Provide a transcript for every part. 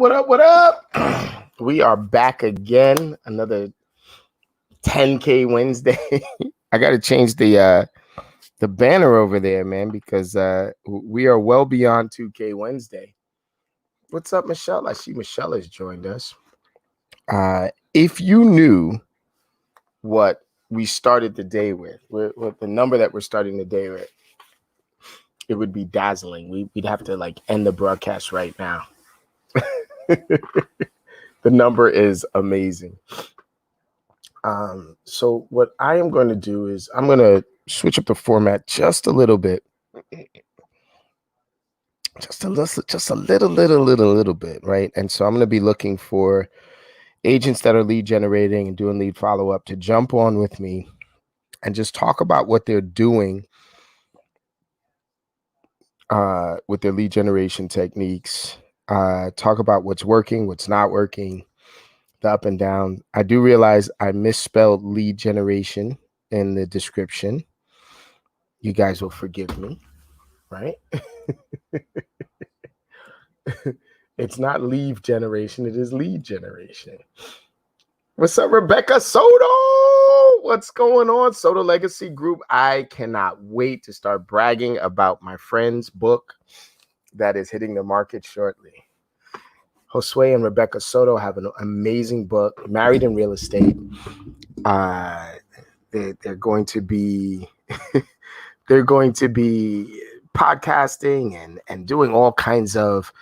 What up? We are back again. Another 10K Wednesday. I got to change the banner over there, man, because we are well beyond 2K Wednesday. What's up, Michelle? I see Michelle has joined us. If you knew what we started the day with, what the number that we're starting the day with, it would be dazzling. We'd have to like end the broadcast right now. The number is amazing. So what I am going to do is I'm going to switch up the format just a little bit. Just a little bit, right? And so I'm going to be looking for agents that are lead generating and doing lead follow-up to jump on with me and just talk about what they're doing with their lead generation techniques, talk about what's working, what's not working, the up and down. I do realize I misspelled lead generation in the description. You guys will forgive me, right? It's not leave generation, it is lead generation. What's up, Rebecca Soto? What's going on, Soto Legacy Group? I cannot wait to start bragging about my friend's book that is hitting the market shortly. Josue and Rebecca Soto have an amazing book, Married in Real Estate. They're going to be podcasting and doing all kinds of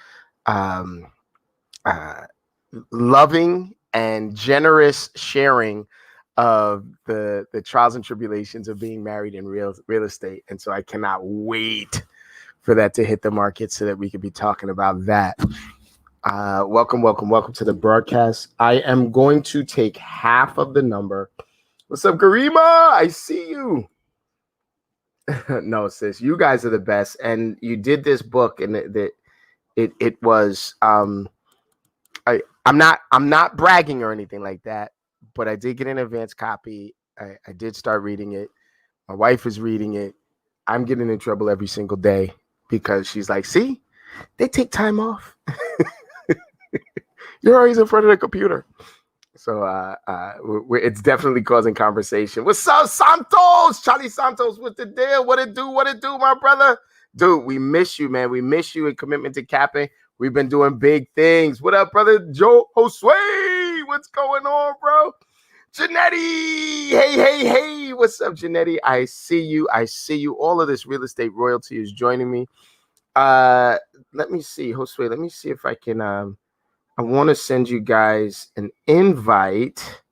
loving and generous sharing of the trials and tribulations of being married in real estate. And so I cannot wait for that to hit the market so that we could be talking about that. Welcome to the broadcast. I am going to take half of the number. What's up, Garima? I see you. No, sis, you guys are the best. And you did this book, and it was I'm not bragging or anything like that, but I did get an advance copy. I did start reading it. My wife is reading it. I'm getting in trouble every single day because she's like, see, they take time off. You're always in front of the computer. So it's definitely causing conversation. What's up, Santos? Charlie Santos, what's the deal? What it do, my brother? Dude, we miss you, man. We miss you in Commitment to Capping. We've been doing big things. What up, brother? Joe Josue? What's going on, bro? Janetti! Hey. What's up, Janetti? I see you. All of this real estate royalty is joining me. Let me see, Josue. Let me see if I can... I want to send you guys an invite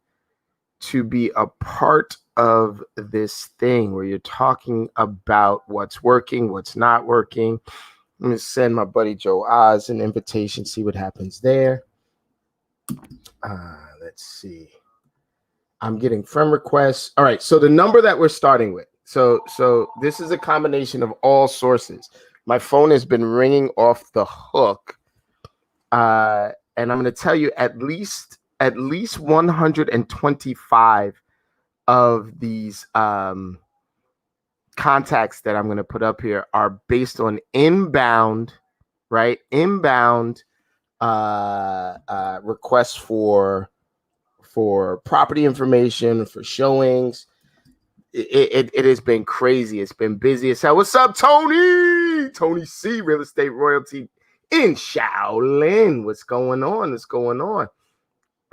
to be a part of this thing where you're talking about what's working, what's not working. I'm going to send my buddy Joe Oz an invitation, see what happens there. Let's see. I'm getting friend requests. All right, so the number that we're starting with. So this is a combination of all sources. My phone has been ringing off the hook. And I'm going to tell you at least 125 of these contacts that I'm going to put up here are based on inbound, right? Inbound requests for property information, for showings. It has been crazy. It's been busy as hell. What's up, Tony? Tony C, Real Estate Royalty in Shaolin. What's going on?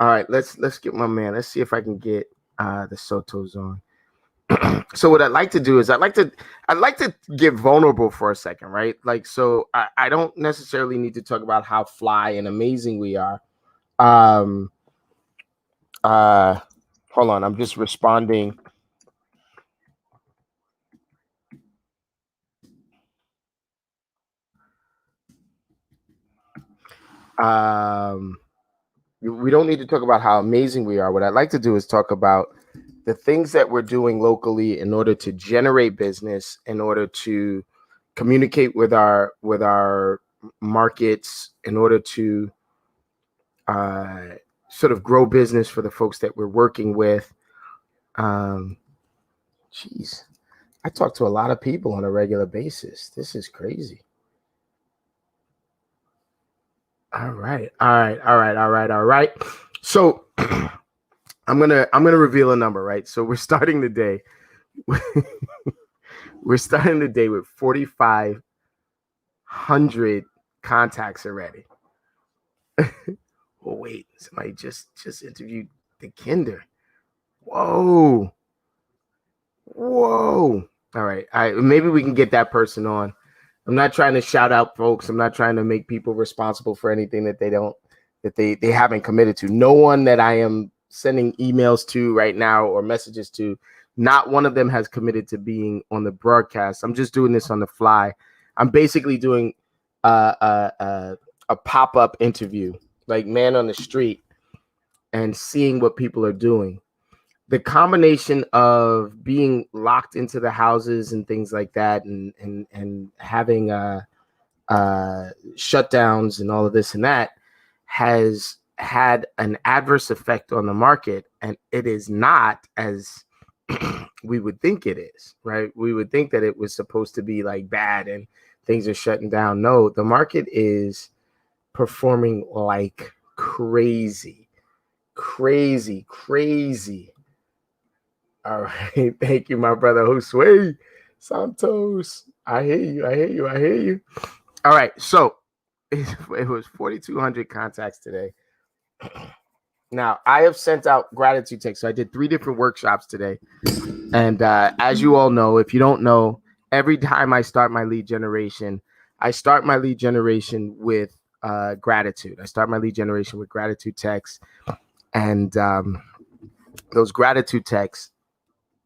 All right, let's get my man. Let's see if I can get the Sotos on. So what I'd like to do is I'd like to get vulnerable for a second, right? Like, so I don't necessarily need to talk about how fly and amazing we are. Hold on, I'm just responding. We don't need to talk about how amazing we are. What I'd like to do is talk about the things that we're doing locally in order to generate business, in order to communicate with our markets, in order to sort of grow business for the folks that we're working with. Geez, I talk to a lot of people on a regular basis. This is crazy. All right. So I'm gonna reveal a number, right? So we're starting the day. We're starting the day with 4,500 contacts already. Oh wait, somebody just interviewed the Kinder. Whoa. All right. Maybe we can get that person on. I'm not trying to shout out folks. I'm not trying to make people responsible for anything that they haven't committed to. No one that I am sending emails to right now or messages to, not one of them has committed to being on the broadcast. I'm just doing this on the fly. I'm basically doing a pop-up interview, like man on the street, and seeing what people are doing. The combination of being locked into the houses and things like that, and having shutdowns and all of this and that, has had an adverse effect on the market, and it is not as we would think it is, right? We would think that it was supposed to be like bad and things are shutting down. No, the market is performing like crazy. All right. Thank you, my brother Josue Santos. I hear you. All right. So it was 4,200 contacts today. Now, I have sent out gratitude texts. So I did 3 different workshops today. And as you all know, if you don't know, every time I start my lead generation, with gratitude. I start my lead generation with gratitude texts. And those gratitude texts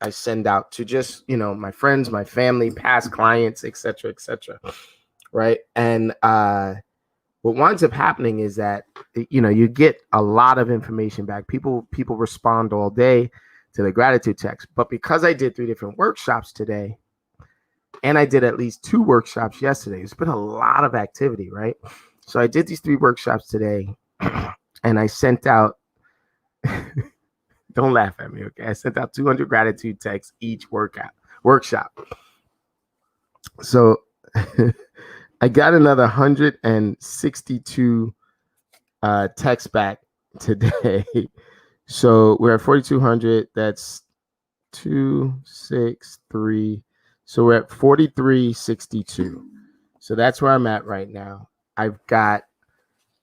I send out to just, my friends, my family, past clients, etc., right? And what winds up happening is that, you get a lot of information back. People respond all day to the gratitude text. But because I did 3 different workshops today, and I did at least 2 workshops yesterday, it's been a lot of activity, right? So I did these 3 workshops today, and I sent out don't laugh at me, okay? I sent out 200 gratitude texts each workshop. So I got another 162 texts back today. So we're at 4,200. That's 263. So we're at 4,362. So that's where I'm at right now. I've got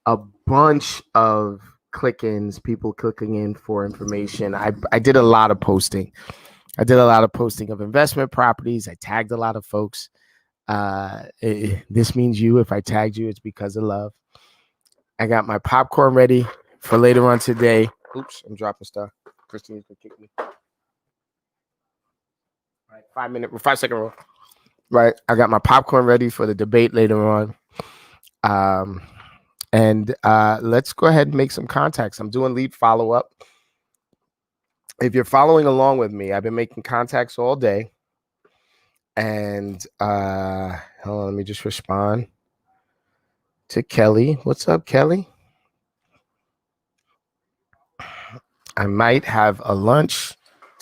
a bunch of click-ins, people clicking in for information. I did a lot of posting. I did a lot of posting of investment properties. I tagged a lot of folks. This means you. If I tagged you, it's because of love. I got my popcorn ready for later on today. Oops, I'm dropping stuff. Christine's gonna kick me. All right, 5-second rule. Right, I got my popcorn ready for the debate later on. And let's go ahead and make some contacts. I'm doing lead follow-up. If you're following along with me, I've been making contacts all day. And hold on, let me just respond to Kelly. What's up, Kelly? I might have a lunch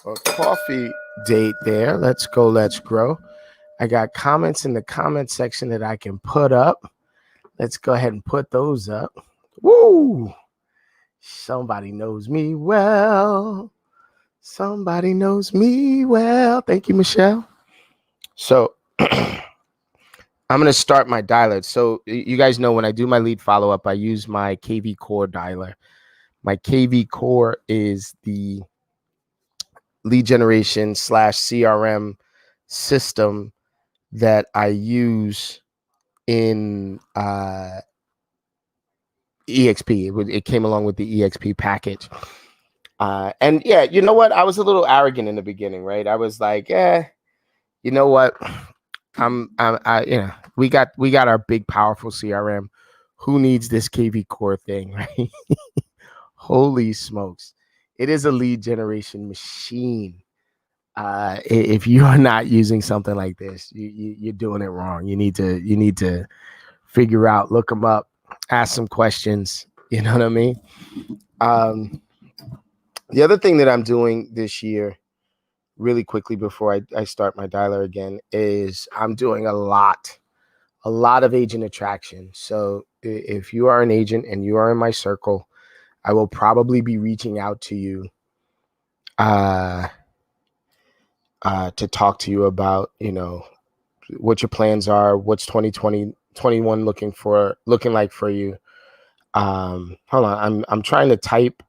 or coffee date there. Let's go, let's grow. I got comments in the comment section that I can put up. Let's go ahead and put those up. Woo! Somebody knows me well. Somebody knows me well. Thank you, Michelle. So I'm going to start my dialer. So you guys know when I do my lead follow-up, I use my KV Core dialer. My KV Core is the lead generation / CRM system that I use in EXP. It came along with the EXP package. And yeah, you know what? I was a little arrogant in the beginning, right? I was like, you know what? We got our big, powerful CRM. Who needs this KV Core thing, right? Holy smokes. It is a lead generation machine. If you are not using something like this, you're doing it wrong. You need to figure out, look them up, ask some questions. You know what I mean? The other thing that I'm doing this year, really quickly before I start my dialer again, is I'm doing a lot a lot of agent attraction. So if you are an agent and you are in my circle, I will probably be reaching out to you to talk to you about, what your plans are, what's 2020, 21 looking like for you. Hold on, I'm trying to type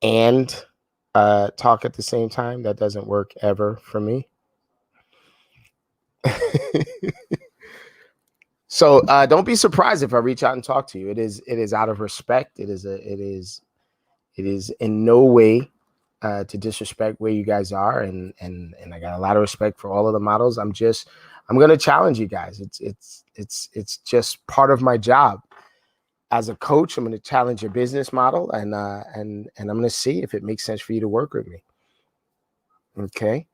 and talk at the same time. That doesn't work ever for me. So don't be surprised if I reach out and talk to you. It is out of respect. It is in no way to disrespect where you guys are, and I got a lot of respect for all of the models. I'm going to challenge you guys. It's just part of my job as a coach. I'm going to challenge your business model, and I'm going to see if it makes sense for you to work with me. Okay.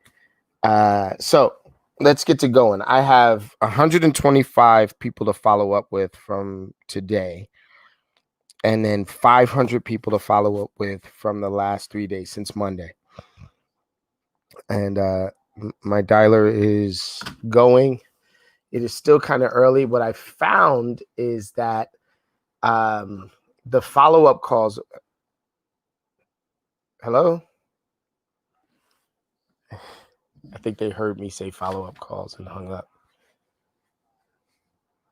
So let's get to going. I have 125 people to follow up with from today, and then 500 people to follow up with from the last 3 days since Monday. And my dialer is going. It is still kind of early. What I found is that the follow-up calls. Hello? I think they heard me say follow-up calls and hung up.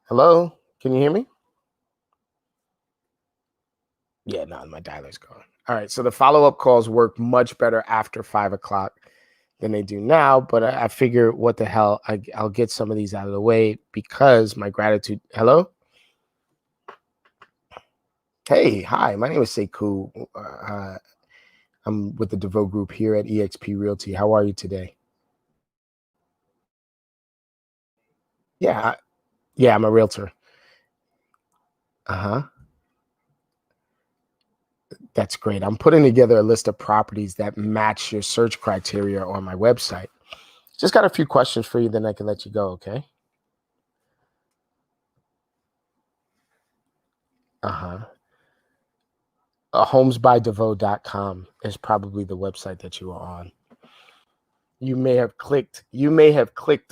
Hello? Can you hear me? Yeah, no, my dialer's gone. All right, so the follow-up calls work much better after 5 o'clock than they do now, but I figure what the hell, I'll get some of these out of the way because my gratitude. Hello? Hey, hi, my name is Sekou. I'm with the DeVoe Group here at eXp Realty. How are you today? Yeah, I'm a realtor. That's great. I'm putting together a list of properties that match your search criteria on my website. Just got a few questions for you, then I can let you go, okay? Homesbydevoe.com is probably the website that you are on. You may have clicked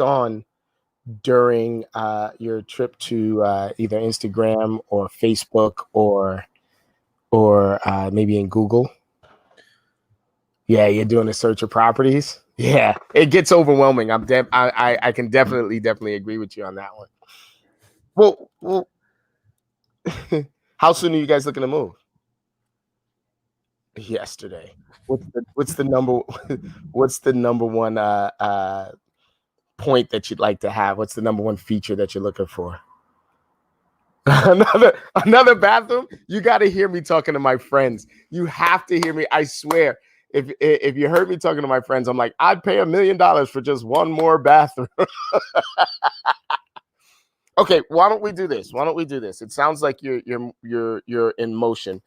on during your trip to either Instagram or Facebook or maybe in Google. Yeah, you're doing a search of properties. Yeah, it gets overwhelming. I can definitely agree with you on that one. Well, how soon are you guys looking to move? Yesterday. What's the number one point that you'd like to have? What's the number one feature that you're looking for? another bathroom? You got to hear me talking to my friends. You have to hear me. I swear. If you heard me talking to my friends, I'm like, I'd pay $1 million for just one more bathroom. Okay, why don't we do this? It sounds like you're in motion.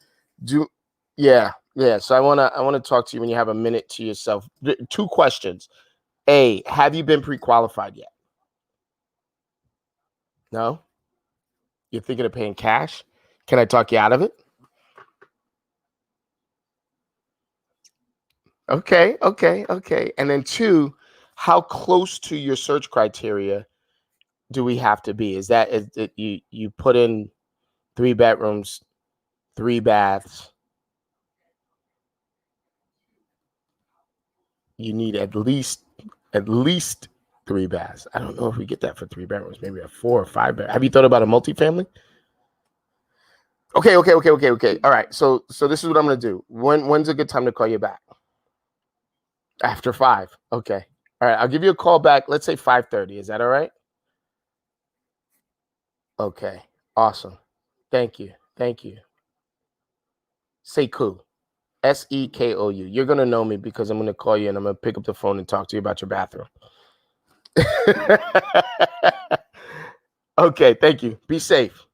Yeah. So I wanna talk to you when you have a minute to yourself. 2 questions. A, have you been pre-qualified yet? No? You're thinking of paying cash? Can I talk you out of it? Okay. And then 2, how close to your search criteria do we have to be? Is it you put in 3 bedrooms, 3 baths? You need at least 3 baths. I don't know if we get that for 3 bedrooms. Maybe a 4 or 5 bed. Have you thought about a multifamily? Okay. All right. So this is what I'm gonna do. When's a good time to call you back? After 5. Okay. All right. I'll give you a call back. Let's say 5:30. Is that all right? Okay. Awesome. Thank you. Sekou. Sekou. You're gonna know me because I'm gonna call you and I'm gonna pick up the phone and talk to you about your bathroom. Okay. Thank you. Be safe.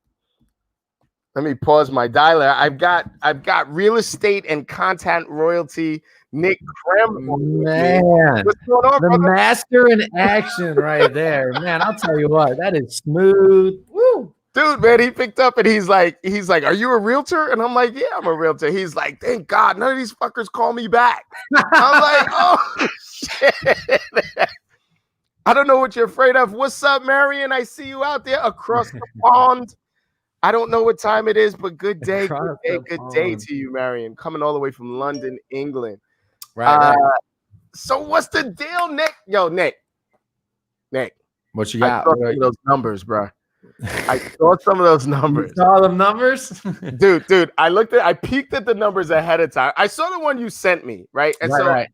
Let me pause my dialer. I've got real estate and content royalty Nick Krem. Man, what's going on, the brother? Master in action right there. Man, I'll tell you what, that is smooth. Woo. Dude, man, he picked up and he's like, are you a realtor? And I'm like, yeah, I'm a realtor. He's like, thank God, none of these fuckers call me back. I'm like, oh shit. I don't know what you're afraid of. What's up, Marion? I see you out there across the pond. I don't know what time it is, but good day to you, Marion. Coming all the way from London, England. Right. So what's the deal, Nick? Yo, Nick. What you got? I saw some of those numbers, bro. I saw some of those numbers. You saw them numbers? Dude, I peeked at the numbers ahead of time. I saw the one you sent me, right? And right.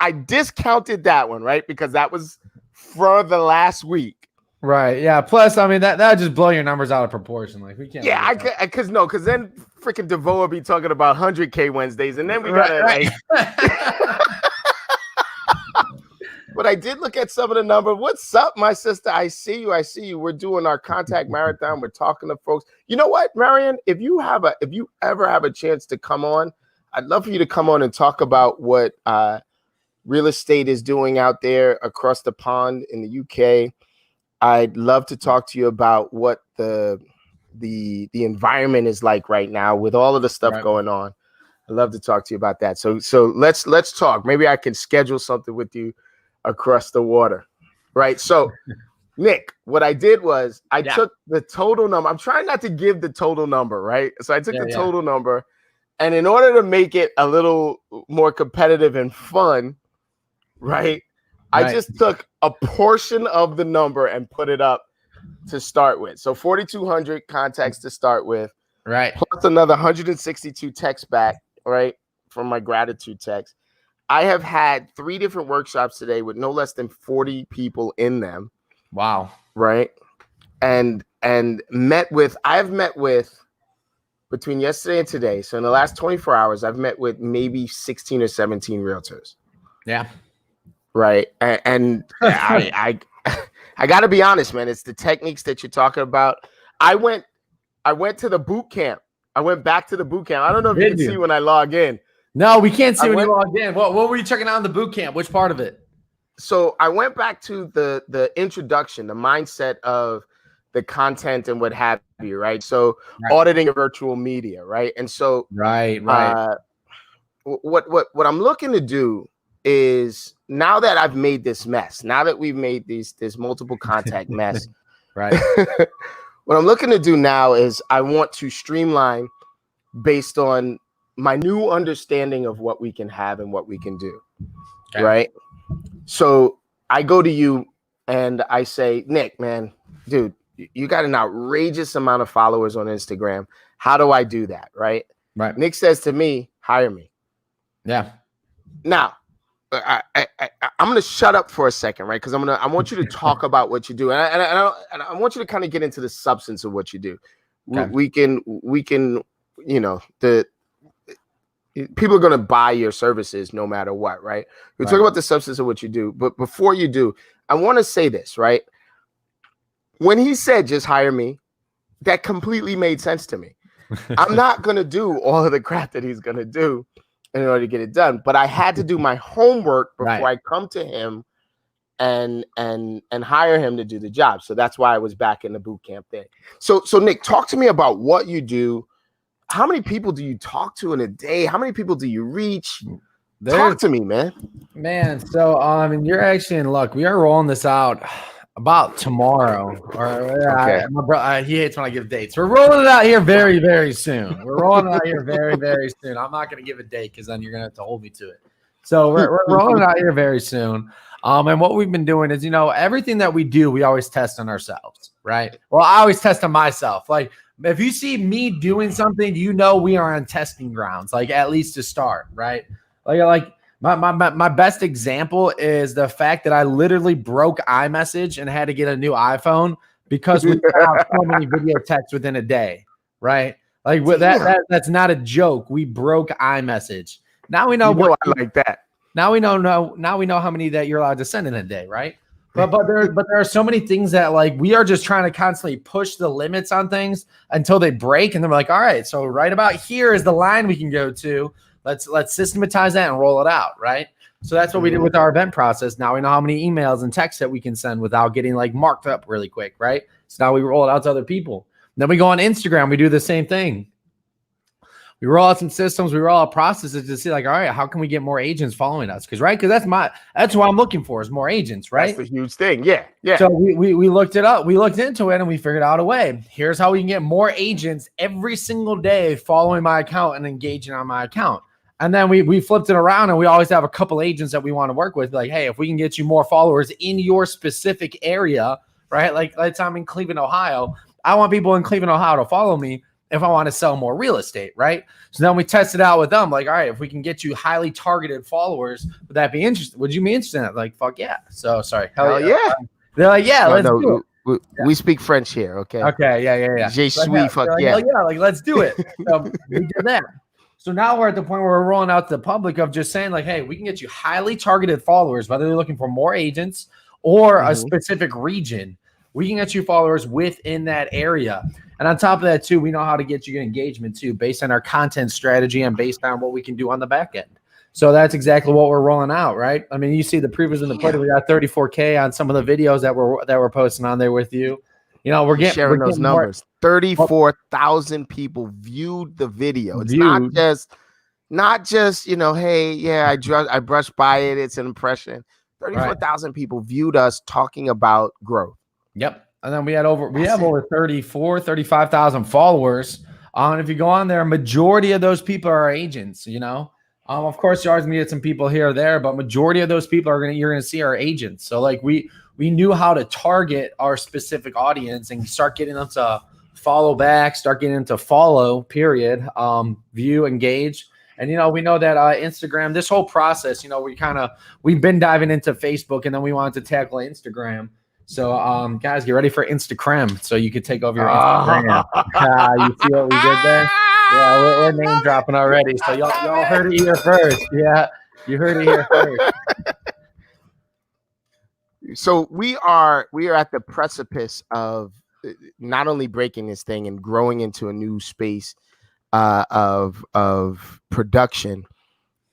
I discounted that one, right? Because that was for the last week. Right. Yeah. Plus, I mean, that would just blow your numbers out of proportion. Like we can't. Yeah, because then freaking DeVoe will be talking about 100K Wednesdays, and then we gotta like. But I did look at some of the numbers. What's up, my sister? I see you. We're doing our contact marathon. We're talking to folks. You know what, Marion? If you ever have a chance to come on, I'd love for you to come on and talk about what real estate is doing out there across the pond in the UK. I'd love to talk to you about what the environment is like right now with all of the stuff going on. I'd love to talk to you about that. So let's talk. Maybe I can schedule something with you across the water, right? So, Nick, what I did was I took the total number. I'm trying not to give the total number, right? So I took the total number, and in order to make it a little more competitive and fun, right? I just took a portion of the number and put it up to start with. So 4,200 contacts to start with, right? Plus another 162 texts back, right, from my gratitude text. I have had 3 different workshops today with no less than 40 people in them. Wow. Right. And I've met with between yesterday and today. So in the last 24 hours, I've met with maybe 16 or 17 realtors. Yeah. Right. And I gotta be honest, man. It's the techniques that you're talking about. I went to the boot camp. I went back to the boot camp. I don't know if you can see when I log in. No, we can't see when you logged in. What were you checking out in the boot camp? Which part of it? So I went back to the introduction, the mindset of the content and what have you, right? So auditing virtual media, right? And so what I'm looking to do is, now that I've made this mess, now that we've made this multiple contact mess, right? What I'm looking to do now is I want to streamline based on my new understanding of what we can have and what we can do, right? So I go to you and I say, Nick, man, dude, you got an outrageous amount of followers on Instagram. How do I do that, right? Right. Nick says to me, hire me. Yeah. Now, I'm going to shut up for a second, right? Because I want you to talk about what you do, and I want you to kind of get into the substance of what you do. Okay. We can, you know, people are going to buy your services no matter what, right? We talk about the substance of what you do, but before you do, I want to say this, right? When he said just hire me, that completely made sense to me. I'm not going to do all of the crap that he's going to do in order to get it done, but I had to do my homework before I come to him and hire him to do the job. So that's why I was back in the boot camp thing. So Nick, talk to me about what you do. How many people do you talk to in a day? How many people do you reach? Talk to me, man. Man, so I mean, you're actually in luck. We are rolling this out about tomorrow. My brother, he hates when I give dates. We're rolling it out here very, very soon. We're rolling it out here very, very soon. I'm not going to give a date because then you're going to have to hold me to it. So we're rolling it out here very soon. And what we've been doing is, you know, everything that we do, we always test on ourselves, right? Well, I always test on myself. Like, if you see me doing something, you know we are on testing grounds, like at least to start, right? Like my best example is the fact that I literally broke iMessage and had to get a new iPhone because we have so many video texts within a day, right? Like that's not a joke. We broke iMessage. Now we know I like that. Now we know how many that you're allowed to send in a day, right? But there are so many things that, like, we are just trying to constantly push the limits on things until they break, and then we're like, all right, so right about here is the line we can go to. Let's systematize that and roll it out, right? So that's what we did with our event process. Now we know how many emails and texts that we can send without getting like marked up really quick, right? So now we roll it out to other people. Then we go on Instagram, we do the same thing. We roll out some systems, we roll out processes to see like, all right, how can we get more agents following us? Because that's what I'm looking for is more agents, right? That's the huge thing. Yeah. Yeah. So we looked it up, we looked into it, and we figured out a way. Here's how we can get more agents every single day following my account and engaging on my account. And then we flipped it around, and we always have a couple agents that we want to work with. Like, hey, if we can get you more followers in your specific area, right? Like, let's say I'm in Cleveland, Ohio. I want people in Cleveland, Ohio to follow me if I want to sell more real estate, right? So then we tested out with them, like, all right, if we can get you highly targeted followers, would that be interesting? Would you be interested in it? Like, fuck yeah. So sorry. Hell yeah. They're like, yeah, let's do it. We speak French here, okay? Okay, yeah. Je suis, fuck like, yeah. Yeah, like, let's do it. So we did that. So now we're at the point where we're rolling out to the public of just saying like, hey, we can get you highly targeted followers, whether they're looking for more agents or a specific region. We can get you followers within that area. And on top of that, too, we know how to get you engagement, too, based on our content strategy and based on what we can do on the back end. So that's exactly what we're rolling out, right? I mean, you see the previews in the play. We got 34K on some of the videos that we're posting on there with you. You know, we're sharing those numbers. 34,000 people viewed the video. It's not just you know, hey, yeah, I brushed by it. It's an impression. 34,000 people viewed us talking about growth. Yep. And then we have over 35,000 followers. And if you go on there, a majority of those people are agents, you know. Of course, you're always gonna get some people here or there, but majority of those people you're gonna see are agents. So like we knew how to target our specific audience and start getting them to follow back, start getting them to follow, period, view, engage. And, you know, we know that Instagram, this whole process, you know, we've been diving into Facebook, and then we wanted to tackle Instagram. So, guys, get ready for Instagram so you could take over your Instagram. You see what we did there? Yeah, we're name dropping already. So y'all heard it here first. Yeah, you heard it here first. So we are at the precipice of not only breaking this thing and growing into a new space of production,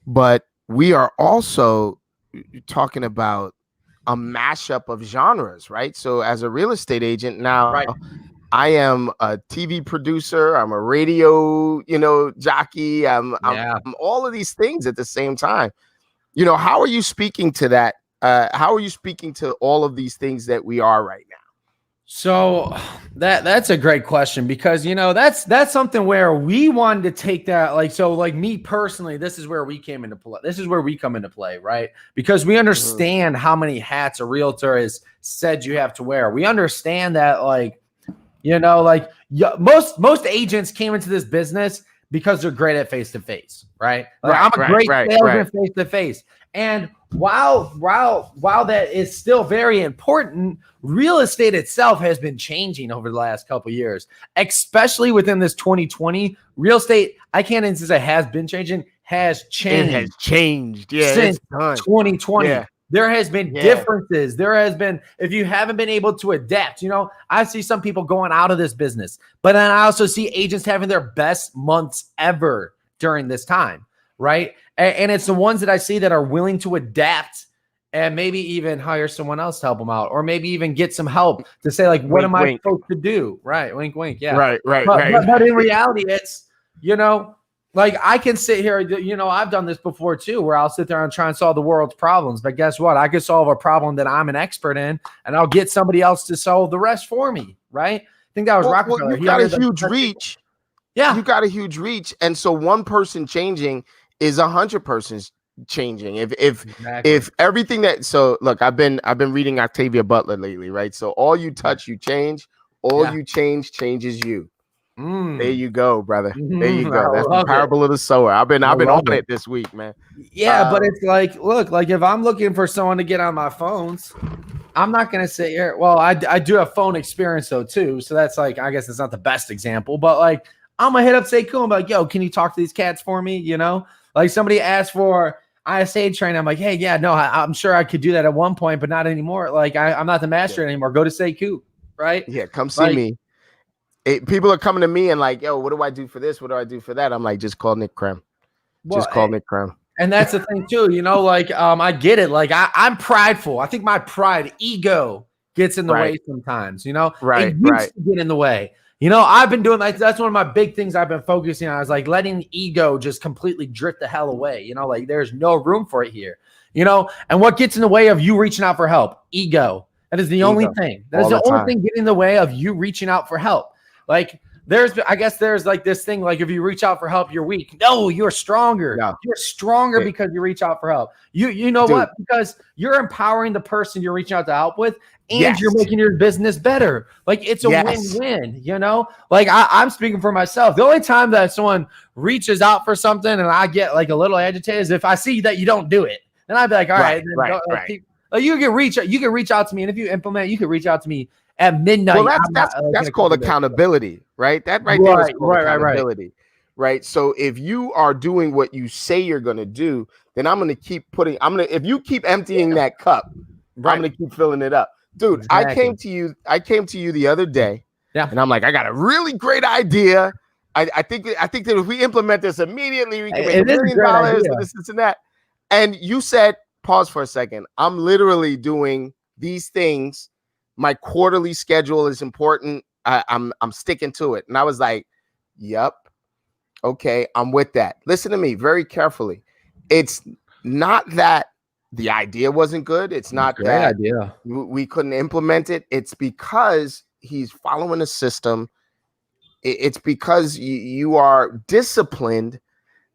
but we are also talking about a mashup of genres, right? So as a real estate agent now, right, I am a TV producer, I'm a radio, you know, jockey, I'm all of these things at the same time. You know, how are you speaking to that? How are you speaking to all of these things that we are right now? So that's a great question, because, you know, that's something where we wanted to take that, like me personally, this is where we came into play. This is where we come into play, right? Because we understand how many hats a realtor is said you have to wear. We understand that, like, you know, like most agents came into this business because they're great at face-to-face, right? Like, I'm a great salesman face-to-face. And while that is still very important, real estate itself has been changing over the last couple of years, especially within this 2020. Real estate, I can't even say has been changing, has changed. It has changed, yeah, since 2020. Yeah. There has been differences. There has been, if you haven't been able to adapt, you know, I see some people going out of this business, but then I also see agents having their best months ever during this time, right? And it's the ones that I see that are willing to adapt and maybe even hire someone else to help them out, or maybe even get some help to say, like, what am I supposed to do? Right. Wink, wink. Yeah. Right. But in reality, it's, you know, like, I can sit here, you know, I've done this before too, where I'll sit there and try and solve the world's problems. But guess what? I could solve a problem that I'm an expert in, and I'll get somebody else to solve the rest for me. Right. I think that was Rockefeller. Well, you got a huge reach. Yeah. You got a huge reach. And so one person changing is 100 persons changing. If everything that, so look, I've been reading Octavia Butler lately, right? So all you touch, you change. All you change changes you. There you go, brother. There you go. That's the parable of the sower. I've been on it this week, man. Yeah, but it's like, look, like, if I'm looking for someone to get on my phones, I'm not gonna sit here. Well, I do have phone experience though too, so that's, like, I guess it's not the best example, but, like, I'm gonna hit up Sekou and be like, yo, can you talk to these cats for me? You know, like, somebody asked for ISA training. I'm like, hey, yeah, no, I'm sure I could do that at one point, but not anymore. Like, I'm not the master anymore. Go to Sekou, right? Yeah, come see me. People are coming to me and like, yo, what do I do for this? What do I do for that? I'm like, just call Nick Krem. Call Nick Krem. And that's the thing too, you know, like, I get it. Like, I'm prideful. I think my ego gets in the way sometimes, you know, it used to get in the way. I've been doing like that's one of my big things I've been focusing on is like letting the ego just completely drift the hell away. Like there's no room for it here. And what gets in the way of you reaching out for help? Ego. That is the only thing. That is the only thing getting in the way of you reaching out for help. Like I guess there's like this thing, like if you reach out for help, you're weak. No, you're stronger. No. You're stronger because you reach out for help. You know what? Because you're empowering the person you're reaching out to help with, and you're making your business better. Like it's a win-win, Like I'm speaking for myself. The only time that someone reaches out for something and I get like a little agitated is if I see that you don't do it. Then I'd be like, all right. You can reach out to me, and if you implement, you can reach out to me at midnight. Well, that's called accountability, right? That there is called accountability, right? So if you are doing what you say you're going to do, then I'm going to keep if you keep emptying that cup, I'm going to keep filling it up. Dude, I came to you the other day, and I'm like, I got a really great idea. I think that if we implement this immediately, we can make $1 million, this and that. And you said, pause for a second. I'm literally doing these things. My quarterly schedule is important. I'm sticking to it. And I was like, yep. Okay, I'm with that. Listen to me very carefully. It's not that the idea wasn't good. It's not that we couldn't implement it. It's because he's following a system. It's because you are disciplined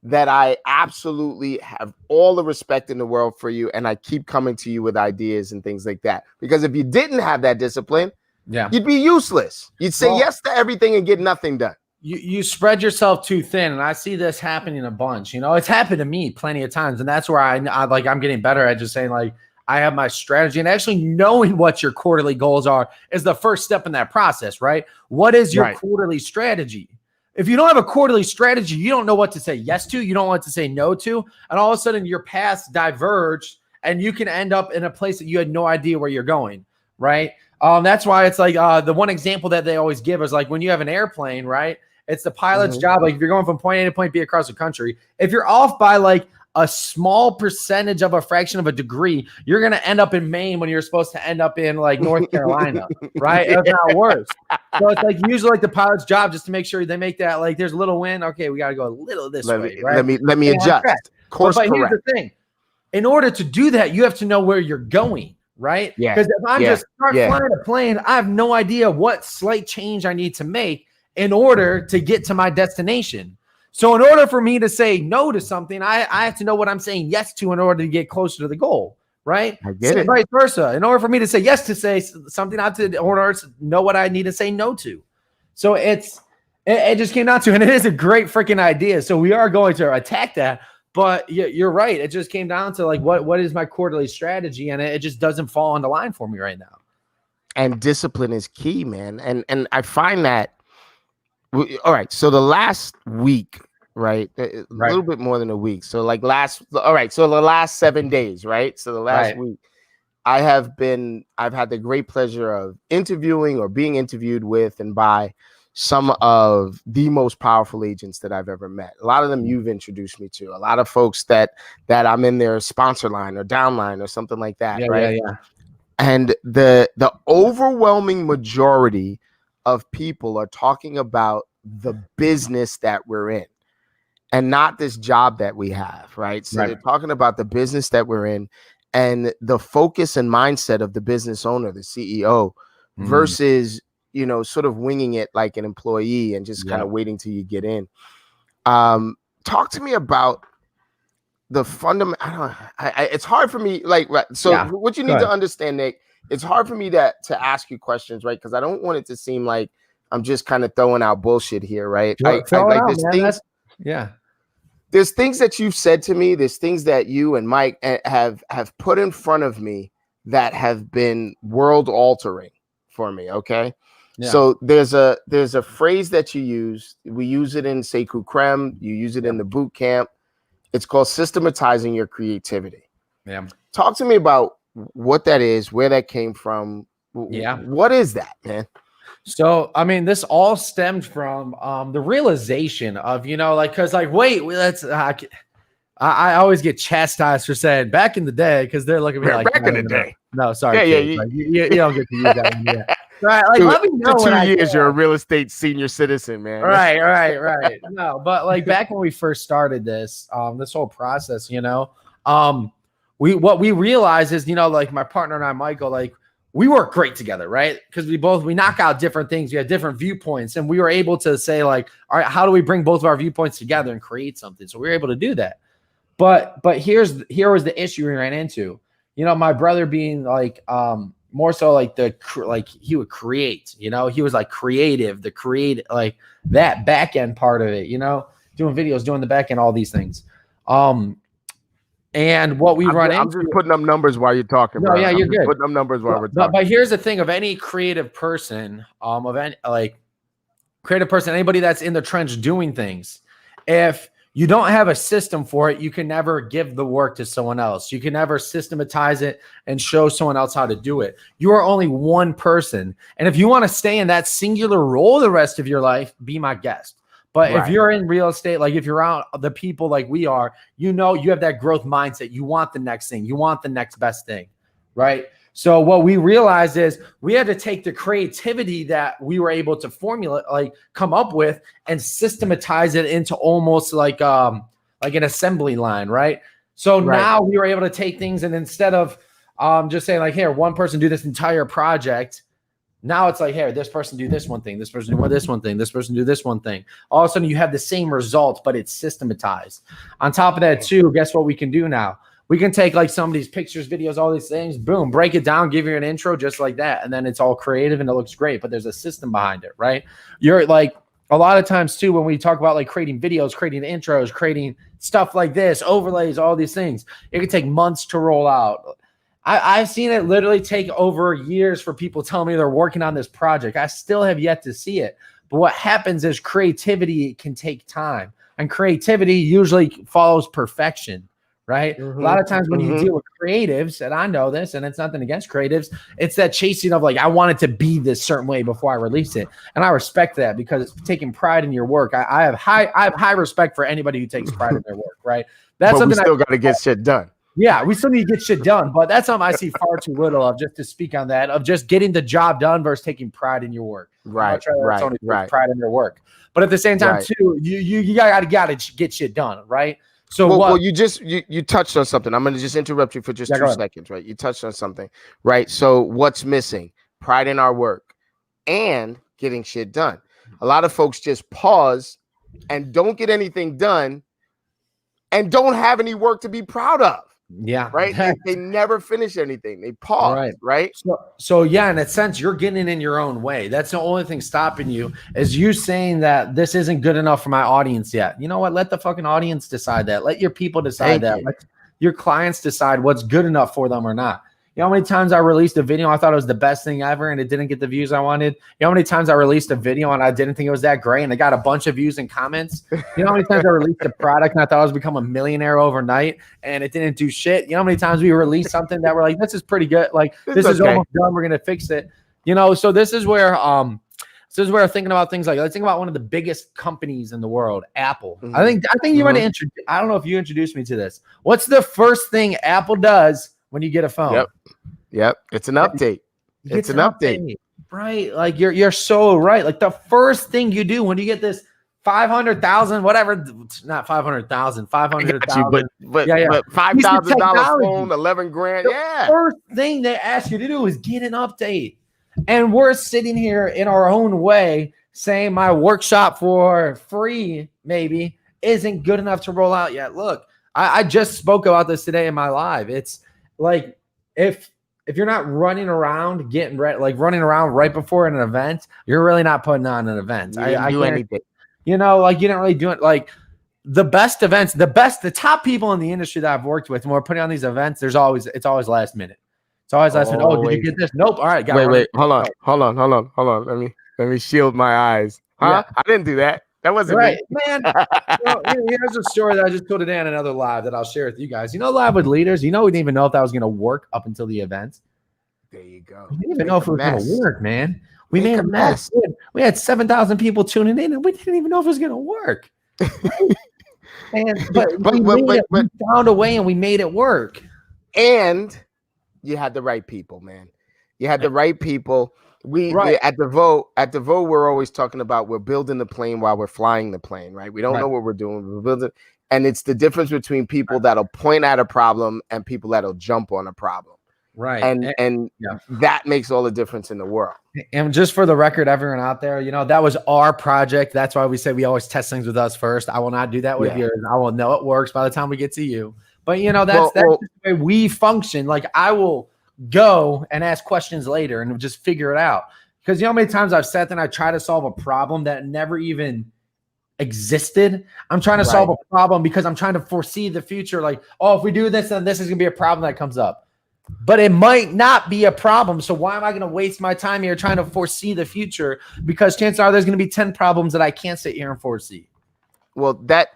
that I absolutely have all the respect in the world for you. And I keep coming to you with ideas and things like that. Because if you didn't have that discipline, you'd be useless. You'd say yes to everything and get nothing done. You spread yourself too thin. And I see this happening a bunch. It's happened to me plenty of times. And that's where I'm getting better at just saying like, I have my strategy, and actually knowing what your quarterly goals are is the first step in that process, right? What is your quarterly strategy? If you don't have a quarterly strategy, you don't know what to say yes to. You don't know what to say no to. And all of a sudden your paths diverge and you can end up in a place that you had no idea where you're going, right? That's why it's like the one example that they always give is like when you have an airplane, right? It's the pilot's job. Like if you're going from point A to point B across the country, if you're off by like a small percentage of a fraction of a degree, you're going to end up in Maine when you're supposed to end up in like North Carolina, right? That's not worse. So it's like usually like the pilot's job just to make sure they make that like there's a little wind. Okay, we got to go a little this way, right? Let me adjust. Course correct. Here's the thing. In order to do that, you have to know where you're going, right? Because if I'm just flying a plane, I have no idea what slight change I need to make in order to get to my destination. So in order for me to say no to something, I have to know what I'm saying yes to in order to get closer to the goal, right? I get it. Vice versa. In order for me to say yes to say something, I have to in order to know what I need to say no to. So it just came down to, and it is a great freaking idea. So we are going to attack that. But you're right. It just came down to like what is my quarterly strategy, and it just doesn't fall into line for me right now. And discipline is key, man. And I find that. All right. So the last week, right? A little bit more than a week. So like the last 7 days, right? So the last week, I've had the great pleasure of interviewing or being interviewed with and by some of the most powerful agents that I've ever met. A lot of them you've introduced me to. A lot of folks that I'm in their sponsor line or downline or something like that, right? Yeah. And the overwhelming majority of people are talking about the business that we're in and not this job that we have, right? So they're talking about the business that we're in and the focus and mindset of the business owner, the CEO, versus, sort of winging it like an employee and just kind of waiting till you get in. Talk to me about the fundamental. It's hard for me, what you need to understand, Nick, it's hard for me to ask you questions, right? Because I don't want it to seem like I'm just kind of throwing out bullshit here, right? There's things that you've said to me, there's things that you and Mike have put in front of me that have been world altering for me, okay? Yeah. So there's a phrase that you use. We use it in Sekou Krem, you use it in the boot camp. It's called systematizing your creativity. Yeah. Talk to me about what that is, where that came from. What is that, man? So, I mean, this all stemmed from the realization of, because I always get chastised for saying back in the day, because they're looking at me like, back in the day. No, sorry. You don't get to use that one. Right. Like, Dude, let me know. after When 2 years, you're a real estate senior citizen, man. Right. No, but like back when we first started this whole process, what we realized is, like my partner and I, Michael, like we work great together, right? Because we knock out different things. We have different viewpoints, and we were able to say like, all right, how do we bring both of our viewpoints together and create something? So we were able to do that. But here was the issue we ran into. My brother being like more so like he would create. He was like creative, like that back end part of it. Doing videos, doing the back end, all these things. And what we run into. I'm just putting up numbers while you're talking. No, bro. yeah, you're good. Putting up numbers while we're talking. But here's the thing of any creative person, anybody that's in the trench doing things, if you don't have a system for it, you can never give the work to someone else. You can never systematize it and show someone else how to do it. You are only one person. And if you want to stay in that singular role the rest of your life, be my guest. But if you're in real estate, like if you're around the people like we are, you have that growth mindset. You want the next thing. You want the next best thing, right? So what we realized is we had to take the creativity that we were able to come up with and systematize it into almost like an assembly line, right? So now we were able to take things, and instead of just saying like, here, one person do this entire project, now it's like, here, this person do this one thing, this person do this one thing, this person do this one thing. All of a sudden you have the same results, but it's systematized. On top of that too, guess what we can do now? We can take like some of these pictures, videos, all these things, boom, break it down, give you an intro just like that. And then it's all creative and it looks great, but there's a system behind it, right? You're like, a lot of times too, when we talk about like creating videos, creating intros, creating stuff like this, overlays, all these things, it can take months to roll out. I've seen it literally take over years for people telling me they're working on this project. I still have yet to see it. But what happens is creativity can take time, and creativity usually follows perfection, right? Mm-hmm. A lot of times when you deal with creatives, and I know this, and it's nothing against creatives, it's that chasing of like, I want it to be this certain way before I release it. And I respect that, because taking pride in your work, I have high respect for anybody who takes pride in their work, right? That's but something we still got to get shit done. Yeah, we still need to get shit done, but that's something I see far too little of, just to speak on that, of just getting the job done versus taking pride in your work. Right. Pride in their work. But at the same time, too, you gotta get shit done, right? So well, you touched on something. I'm gonna just interrupt you for just 2 seconds, right? You touched on something, right? So what's missing? Pride in our work and getting shit done. A lot of folks just pause and don't get anything done and don't have any work to be proud of. Yeah. Right. They never finish anything. They pause. Right. So yeah, in a sense, you're getting in your own way. That's the only thing stopping you, is you saying that this isn't good enough for my audience yet. You know what? Let the fucking audience decide that. Let your people decide that. Let your clients decide what's good enough for them or not. You know how many times I released a video, I thought it was the best thing ever, and it didn't get the views I wanted? You know how many times I released a video and I didn't think it was that great, and it got a bunch of views and comments? You know how many times I released a product and I thought I was become a millionaire overnight, and it didn't do shit? You know how many times we released something that we're like, this is pretty good, like this is almost done, we're gonna fix it. So this is where thinking about things like, let's think about one of the biggest companies in the world, Apple. Mm-hmm. I think you might introduce. I don't know if you introduced me to this. What's the first thing Apple does when you get a phone? Yep. It's an update. It's an update. Right. Like you're so right. Like the first thing you do when you get this 500,000, whatever, not 500,000, 500,000. But $5,000 phone, 11 grand. The first thing they ask you to do is get an update. And we're sitting here in our own way saying my workshop for free maybe isn't good enough to roll out yet. Look, I just spoke about this today in my live. It's like, if you're not running around getting ready, like running around right before an event, you're really not putting on an event. I do anything. Like you didn't really do it. Like the best events, the top people in the industry that I've worked with, when we're putting on these events, it's always last minute. It's always last minute. Oh, did you get this? Nope. All right. Wait. Hold on. Let me shield my eyes. Huh? Yeah. I didn't do that. That wasn't right, me. Man. Here's a story that I just put it in another live that I'll share with you guys. Live with leaders. We didn't even know if that was going to work up until the event. There you go. We didn't even know if it was going to work, man. We made a mess. We had 7,000 people tuning in, and we didn't even know if it was going to work. But we found a way, and we made it work. And you had the right people, man. You had the right people. Right. At the vote we're always talking about we're building the plane while we're flying the plane, right? We don't know what we're doing. We're building, and it's the difference between people that'll point at a problem and people that'll jump on a problem. Right. And that makes all the difference in the world. And just for the record, everyone out there, that was our project. That's why we say we always test things with us first. I will not do that with yours. I will know it works by the time we get to you. But that's the way we function. Like, I will go and ask questions later and just figure it out. Because how many times I've sat there and I try to solve a problem that never even existed. I'm trying to solve a problem because I'm trying to foresee the future. Like, if we do this, then this is gonna be a problem that comes up. But it might not be a problem. So why am I going to waste my time here trying to foresee the future? Because chances are there's going to be 10 problems that I can't sit here and foresee. Well, that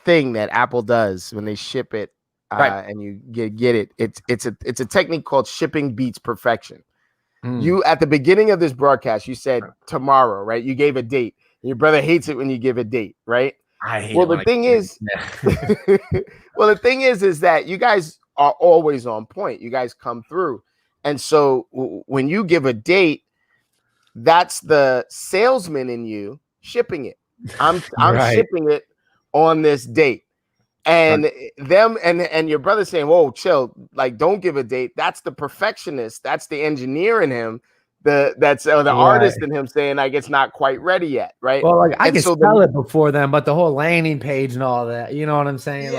thing that Apple does when they ship it and you get it, it's a technique called shipping beats perfection. You, at the beginning of this broadcast, you said tomorrow, right? You gave a date. Your brother hates it when you give a date, right? I hate the thing is, well, the thing is that you guys are always on point. You guys come through. And so when you give a date, that's the salesman in you shipping it. I'm shipping it on this date. And them and your brother saying, whoa, chill, like, don't give a date. That's the perfectionist. That's the engineer in him. That's the artist in him saying, like, it's not quite ready yet, right? Well, like, I can tell it before then, but the whole landing page and all that, you know what I'm saying? Yeah.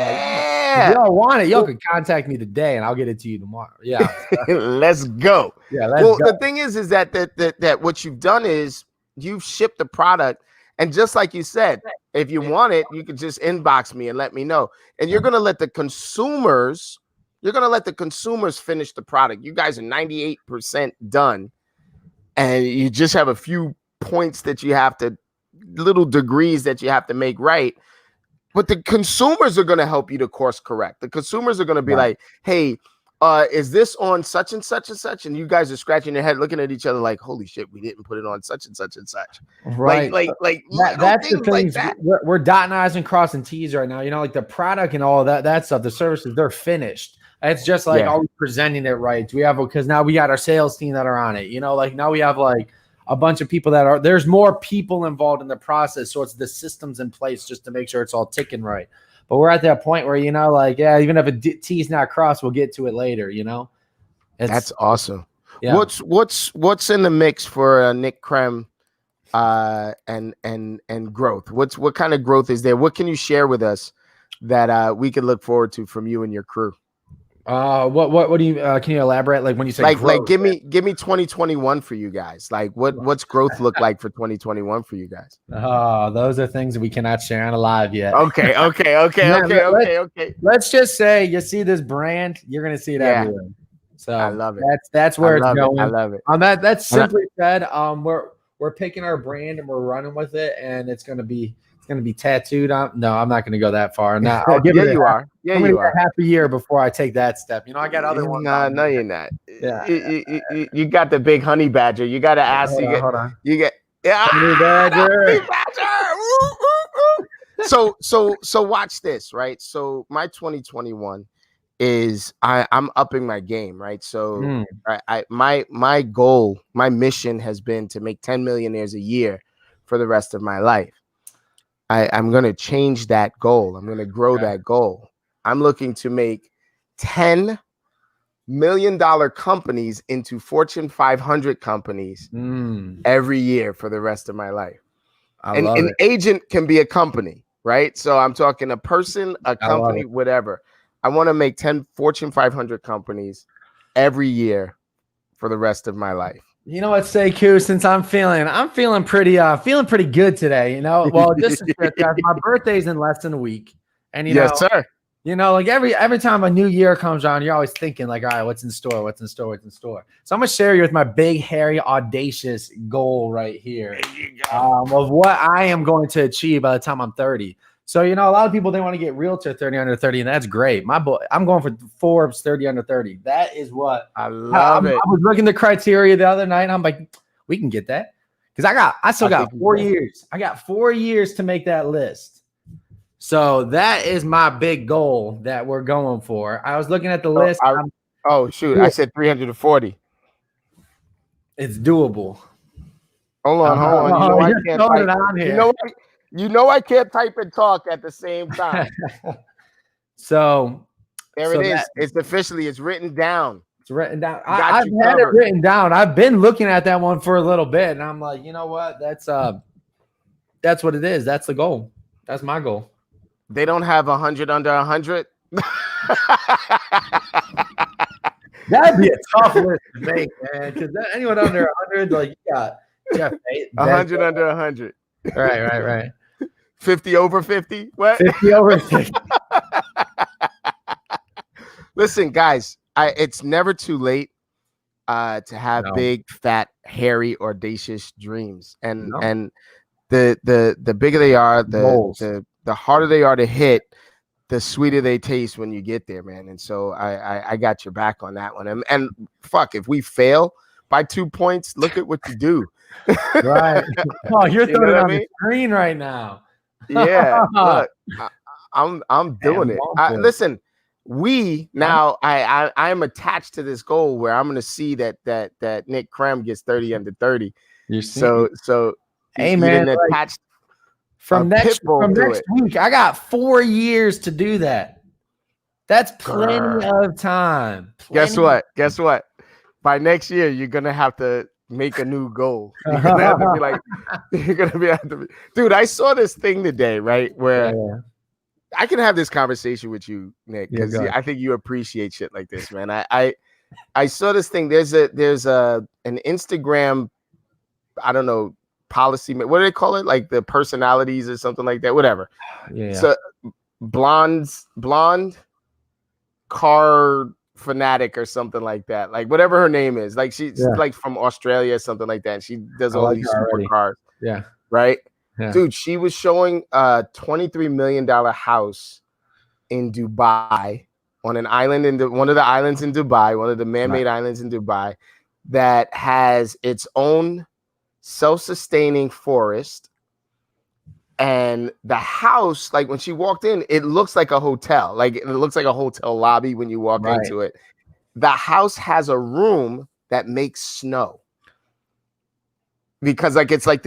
Like, if y'all want it, y'all can contact me today and I'll get it to you tomorrow. Yeah. Let's go. Yeah. Let's go. The thing is that what you've done is you've shipped the product. And just like you said, if you want it, you can just inbox me and let me know. And you're going to let the consumers finish the product. You guys are 98% done. And you just have a few points that you have to, little degrees that you have to make right. But the consumers are going to help you to course correct. The consumers are going to be like, hey, is this on such and such and such? And you guys are scratching your head, looking at each other like, holy shit, we didn't put it on such and such and such. Right. That's the thing. Like we're dotting I's and crossing T's right now. Like the product and all that stuff, the services, they're finished. It's just like, are we presenting it right? Do we have, because now we got our sales team that are on it, like now we have like a bunch of people there's more people involved in the process. So it's the systems in place just to make sure it's all ticking right. But we're at that point where, even if a T's not crossed, we'll get to it later, That's awesome. Yeah. What's in the mix for Nick Krem and growth? What kind of growth is there? What can you share with us that we can look forward to from you and your crew? What do you can you elaborate? Like when you say growth, give me 2021 for you guys. Like what's growth look like for 2021 for you guys? Those are things that we cannot share on a live yet. Okay. Let's just say you see this brand, you're gonna see it everywhere. So I love it. That's where it's going. I love it. That's simply said. We're picking our brand and we're running with it, and it's gonna be tattooed on. No, I'm not going to go that far. No, I'll give it. You are. Yeah, you are. Half a year before I take that step. I got other ones. No, you're not. Yeah. You got the big honey badger. You got to ask. Hold on. You get honey badger. So watch this, right? So my 2021 is I'm upping my game, right? So my goal, my mission has been to make 10 millionaires a year for the rest of my life. I'm going to change that goal. I'm going to grow that goal. I'm looking to make $10 million companies into Fortune 500 companies every year for the rest of my life. An agent can be a company, right? So I'm talking a person, a company, whatever. I want to make 10 Fortune 500 companies every year for the rest of my life. You know what, Sekou, since I'm feeling pretty good today, well, just my birthday's in less than a week. And yes, sir. Like every time a new year comes on, you're always thinking like, all right, what's in store? What's in store? What's in store? So I'm going to share you with my big, hairy, audacious goal right here of what I am going to achieve by the time I'm 30. So, a lot of people, they want to get realtor 30 under 30, and that's great. My boy, I'm going for Forbes 30 under 30. That is what I love it. I was looking the criteria the other night, and I'm like, we can get that. Because I still got 4 years. I got 4 years to make that list. So that is my big goal that we're going for. I was looking at the list. I said 340. It's doable. Hold on. You know I can't type. Here. You know I can't type and talk at the same time. So there it is. It's officially. It's written down. It's written down. I've had it written down. I've been looking at that one for a little bit, and I'm like, you know what? That's what it is. That's the goal. That's my goal. They don't have 100 under 100. That'd be a tough list to make, man. Because anyone under 100, like you got Jeff 100 under 100. Right. 50 over 50. What? 50 over 50. Listen, guys, it's never too late to have big, fat, hairy, audacious dreams, and the bigger they are, the harder they are to hit, the sweeter they taste when you get there, man. And so I got your back on that one. And fuck, if we fail by 2 points, look at what you do. Right. Oh, you're throwing it on the screen right now. Yeah. Look, I'm doing it. Listen, I am attached to this goal where I'm going to see that Nick Krem gets 30 under 30. So hey man, attached from next week, I got 4 years to do that. That's plenty of time. Guess what? By next year, you're gonna have to make a new goal. You're gonna have to be like, dude. I saw this thing today, right? Where I can have this conversation with you, Nick, because I think you appreciate shit like this, man. I saw this thing. There's an Instagram, I don't know, policy. What do they call it? Like the personalities or something like that. Whatever. Yeah. So blonde car fanatic or something like that. Like whatever her name is. Like she's like from Australia or something like that. And she does all these supercars. Yeah. Right. Yeah. Dude, she was showing a $23 million house in Dubai on an island one of the islands in Dubai, one of the man-made islands in Dubai that has its own self-sustaining forest. And the house, like when she walked in, it looks like a hotel. Like it looks like a hotel lobby when you walk into it. The house has a room that makes snow. Because like it's like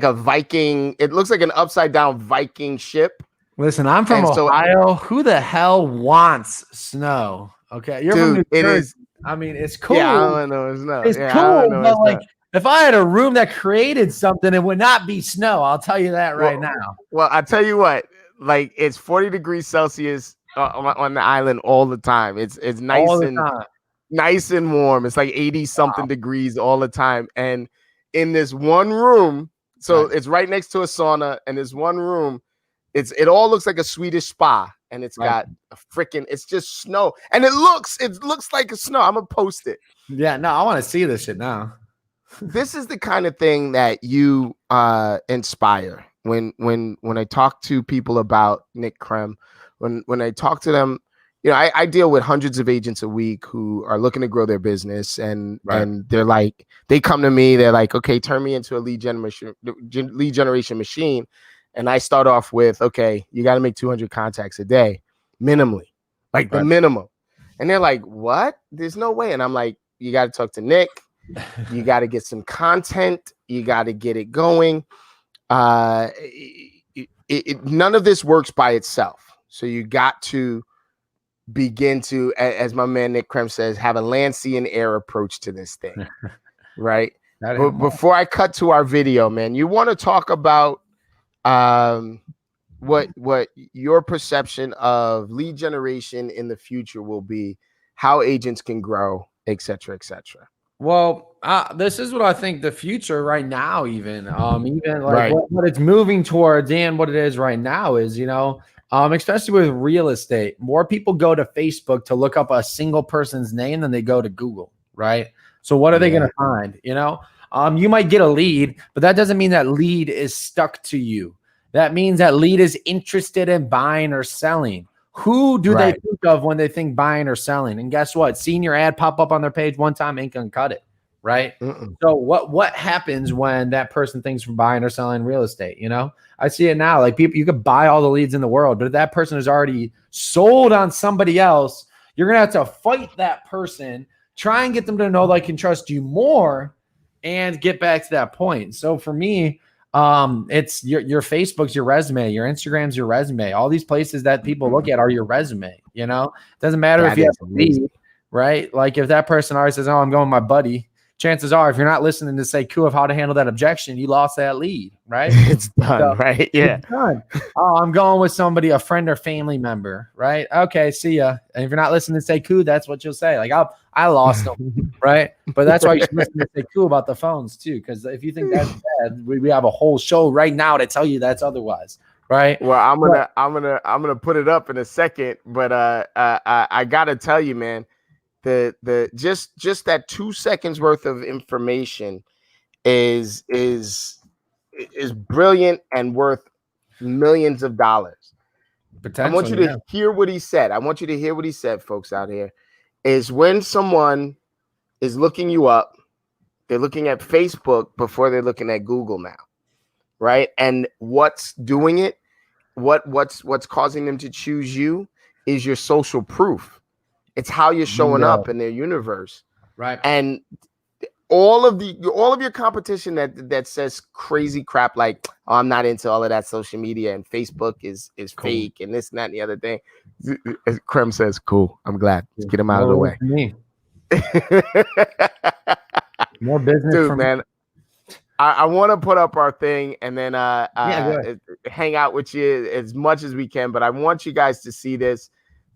a Viking, it looks like an upside down Viking ship. Listen, I'm from Ohio. Who the hell wants snow? Okay. You're from New Jersey. I mean, it's cool. Yeah, I don't know snow. It's cool, but like if I had a room that created something, it would not be snow. I'll tell you that right now. Well, I tell you what, like it's 40 degrees Celsius on the island all the time. It's nice and warm. It's like 80 something degrees all the time. And in this one room, so it's right next to a sauna, and this one room, it all looks like a Swedish spa, and it's got a freaking, it's just snow, and it looks like a snow. I'm gonna post it. Yeah, no, I want to see this shit now. This is the kind of thing that you inspire when I talk to people about Nick Krem, when I talk to them. You know, I deal with hundreds of agents a week who are looking to grow their business, and they're like, they come to me, they're like, okay, turn me into a lead generation machine. And I start off with, okay, you got to make 200 contacts a day, minimally, like the minimum. And they're like, what? There's no way. And I'm like, you got to talk to Nick. You got to get some content. You got to get it going. None of this works by itself. So you got to begin to, as my man Nick Krem says, have a land, sea, and air approach to this thing, right? But before I cut to our video, man, you want to talk about what your perception of lead generation in the future will be, how agents can grow, et cetera, et cetera. Well, this is what I think the future right now, even like what it's moving towards, and what it is right now is, especially with real estate, more people go to Facebook to look up a single person's name than they go to Google, right? So what are they going to find? You might get a lead, but that doesn't mean that lead is stuck to you. That means that lead is interested in buying or selling. Who do they think of when they think buying or selling? And guess what? Seeing your ad pop up on their page one time ain't gonna cut it, right? So what happens when that person thinks for buying or selling real estate? I see it now. Like people, you could buy all the leads in the world, but if that person is already sold on somebody else, you're gonna have to fight that person, try and get them to know they can trust you more, and get back to that point. So for me, it's your Facebook's your resume, your Instagram's your resume. All these places that people look at are your resume. You know, it doesn't matter if you have a lead, right? Like if that person already says, "Oh, I'm going with my buddy," chances are, if you're not listening to say "Cool" of how to handle that objection, you lost that lead, right? It's done, So, right? Yeah. it's done. Oh, I'm going with somebody, a friend or family member, right? Okay, see ya. And if you're not listening to say "Cool," that's what you'll say. Like I lost them, right? But that's why you should listen to say "Cool" about the phones too, because if you think that's bad, we have a whole show right now to tell you that's otherwise, right? Well, I'm gonna put it up in a second, but I gotta tell you, man, the just that 2 seconds worth of information is brilliant and worth millions of dollars. I want you to hear what he said. I want you to hear what he said, folks out here. Is when someone is looking you up, they're looking at Facebook before they're looking at Google now, right? And what's doing it, what's causing them to choose you is your social proof. It's how you're showing up in their universe, right? And all of your competition that says crazy crap like, "Oh, I'm not into all of that social media and Facebook is cool. Fake and this and that and the other thing." Krem says, "Cool. I'm glad. Let's get him out of the way." More business, dude, man. I want to put up our thing and then hang out with you as much as we can, but I want you guys to see this.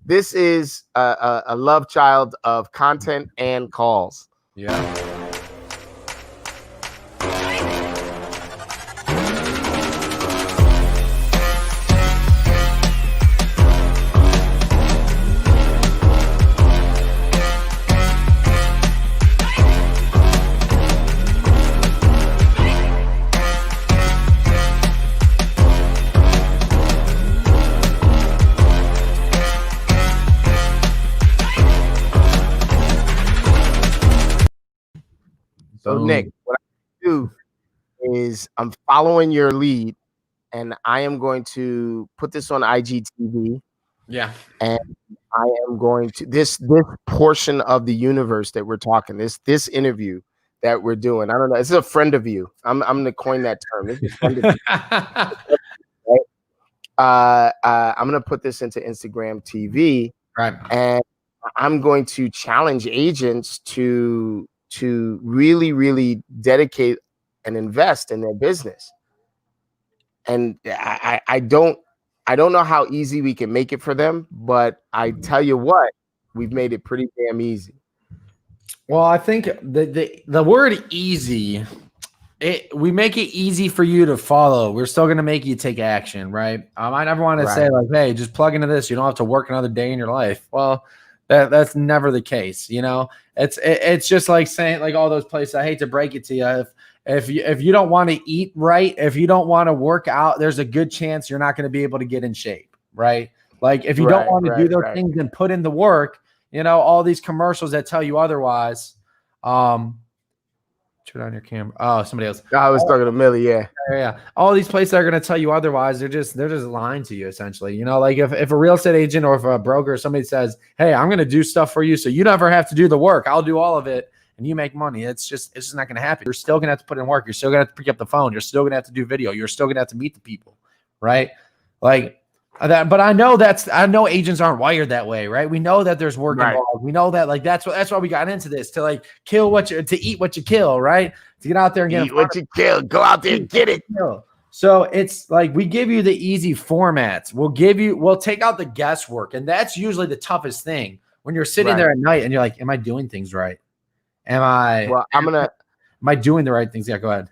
This is a love child of content and calls. Yeah. So Nick, what I do is I'm following your lead and I am going to put this on IGTV. Yeah. And I am going to this portion of the universe that we're talking, this interview that we're doing. I don't know. It's a friend of you. I'm going to coin that term. This is a friend of you. Right? I'm going to put this into Instagram TV. Right. And I'm going to challenge agents to really, really dedicate and invest in their business. And I don't know how easy we can make it for them, but I tell you what, we've made it pretty damn easy. Well, I think the word easy, we make it easy for you to follow. We're still going to make you take action, right? I never want to say like, hey, just plug into this. You don't have to work another day in your life. Well, that's never the case. You know, it's just like saying like all those places. I hate to break it to you. If you don't want to eat right, if you don't want to work out, there's a good chance you're not going to be able to get in shape, right? Like if you don't want to do those things and put in the work, you know, all these commercials that tell you otherwise. Turn on your camera. Oh, somebody else. I was talking to Millie. Yeah. All these places are going to tell you otherwise. They're just lying to you essentially. You know, like if a real estate agent or if a broker or somebody says, "Hey, I'm going to do stuff for you, so you never have to do the work. I'll do all of it." And you make money. It's just not going to happen. You're still going to have to put in work. You're still going to have to pick up the phone. You're still going to have to do video. You're still going to have to meet the people, right? Like that. But I know agents aren't wired that way, right? We know that there's work involved. We know that like that's why we got into this, to like to eat what you kill, right? To get out there and get eat what you kill. Go out there and get it. So it's like we give you the easy formats. We'll take out the guesswork, and that's usually the toughest thing when you're sitting there at night and you're like, "Am I doing things right? Am I doing the right things?" Yeah, go ahead.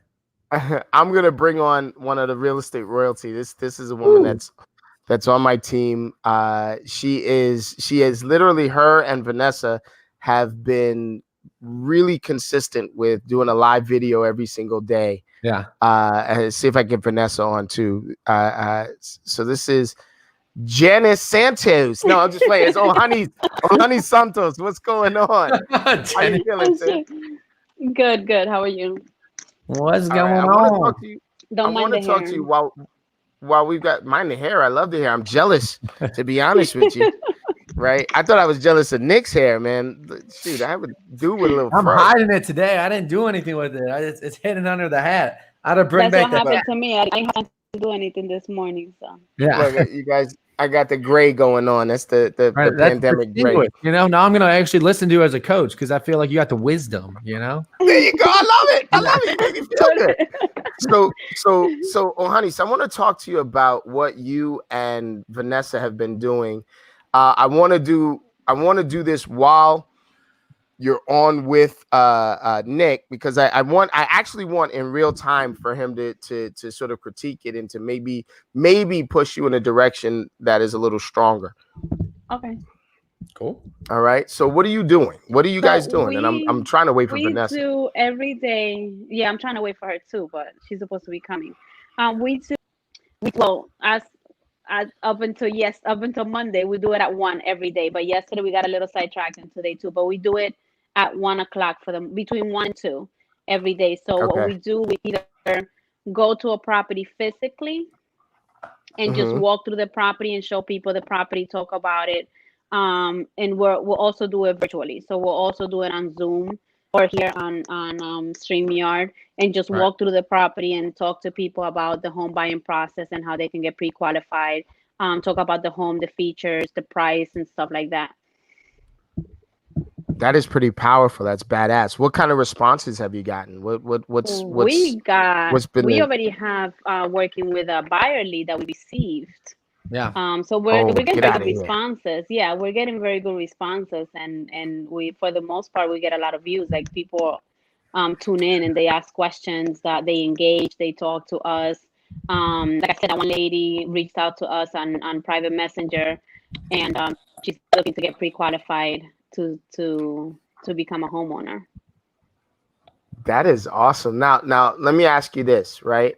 I'm gonna bring on one of the real estate royalty. This is a woman that's on my team. She is literally, her and Vanessa have been really consistent with doing a live video every single day. Yeah. See if I can get Vanessa on too. So this is Janice Santos. No, I'm just playing. It's Honey Santos. What's going on? How you feeling, sis? Good. How are you? What's going on? I want to talk to you while we've got mind the hair. I love the hair. I'm jealous, to be honest with you. right? I thought I was jealous of Nick's hair, man. Shoot, I would do with a little I'm fro. hiding it today. I didn't do anything with it. It's hidden under the hat. I had to bring That's back what happened to me. I didn't have to do anything this morning. So yeah. Look, you guys, I got the gray going on. That's the Right, pandemic gray. You know, now I'm gonna actually listen to you as a coach because I feel like you got the wisdom. You know. There you go. I love it. I love it. You make me feel good. So, Ohanis, I want to talk to you about what you and Vanessa have been doing. I want to do this while you're on with Nick, because I actually want in real time for him to sort of critique it and to maybe push you in a direction that is a little stronger. okay. Cool. All right. So what are you doing? What are you guys doing? And I'm trying to wait for Vanessa. We do every day. Yeah, I'm trying to wait for her too, but she's supposed to be coming. Up until Monday, we do it at 1 every day. But yesterday we got a little sidetracked, and today too. But we do it at 1 o'clock between 1 and 2 every day. So what we do, we either go to a property physically and just walk through the property and show people the property, talk about it. And we'll also do it virtually. So we'll also do it on Zoom or here on StreamYard, and just walk through the property and talk to people about the home buying process and how they can get pre-qualified. Talk about the home, the features, the price, and stuff like that. That is pretty powerful. That's badass. What kind of responses have you gotten? We already have working with a buyer lead that we received. Yeah. So we're getting very good responses. Yeah, we're getting very good responses, and we, for the most part, we get a lot of views. Like people tune in and they ask questions, that they engage, they talk to us. Like I said, that one lady reached out to us on private messenger, and she's looking to get pre-qualified to become a homeowner. That is awesome. Now let me ask you this, right?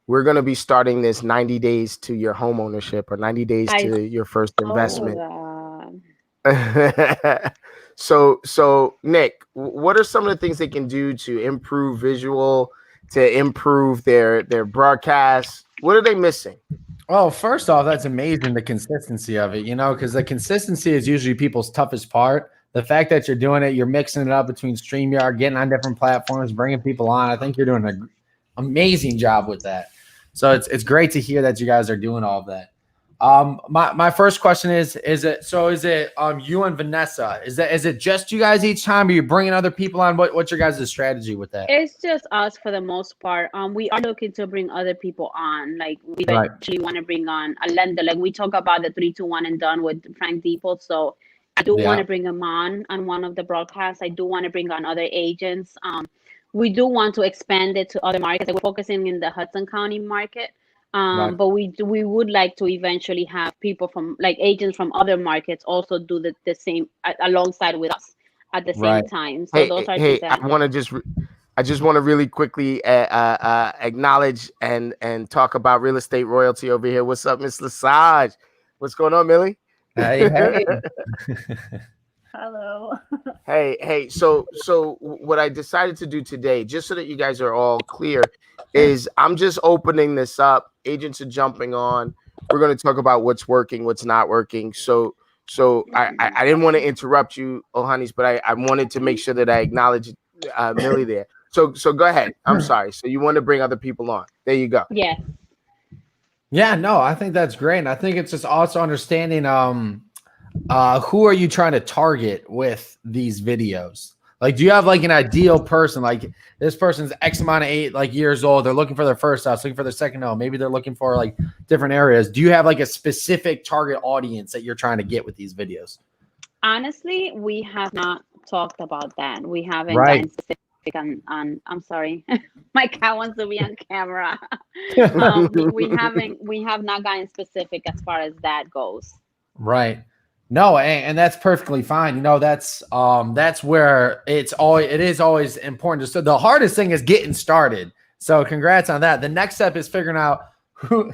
We're going to be starting this 90 days to your home ownership, or 90 days to your first investment. So Nick, what are some of the things they can do to improve visual, to improve their broadcast? What are they missing? Well, first off, that's amazing, the consistency of it, you know, because the consistency is usually people's toughest part. The fact that you're doing it, you're mixing it up between StreamYard, getting on different platforms, bringing people on. I think you're doing an amazing job with that. So it's great to hear that you guys are doing all of that. My first question is it you and Vanessa? Is it just you guys each time? Are you bringing other people on? What's your guys' strategy with that? It's just us for the most part. We are looking to bring other people on. Like we actually want to bring on a lender. Like we talk about the 3-2-1 and done with Frank Depot. So I do want to bring him on one of the broadcasts. I do want to bring on other agents. We do want to expand it to other markets. Like we're focusing in the Hudson County market. But we would like to eventually have people from, like, agents from other markets also do the same alongside with us at the same time. So those are I just want to really quickly acknowledge and talk about real estate royalty over here. What's up, Miss Lesage? What's going on, Millie? Hey. Hello. Hey. So what I decided to do today, just so that you guys are all clear, is I'm just opening this up. Agents are jumping on. We're going to talk about what's working, what's not working. So I didn't want to interrupt you, Ohanis, but I wanted to make sure that I acknowledge Millie there. So go ahead. I'm sorry. So you want to bring other people on. There you go. Yes. Yeah, no, I think that's great. And I think it's just also understanding who are you trying to target with these videos? Like, do you have like an ideal person? Like this person's X amount of years old. They're looking for their first house, looking for their second home. Maybe they're looking for like different areas. Do you have like a specific target audience that you're trying to get with these videos? Honestly, we have not talked about that. We haven't gotten specific on I'm sorry. My cat wants to be on camera. We have not gotten specific as far as that goes. Right. No, and that's perfectly fine. You know, that's where it is always important. So the hardest thing is getting started. So congrats on that. The next step is figuring out who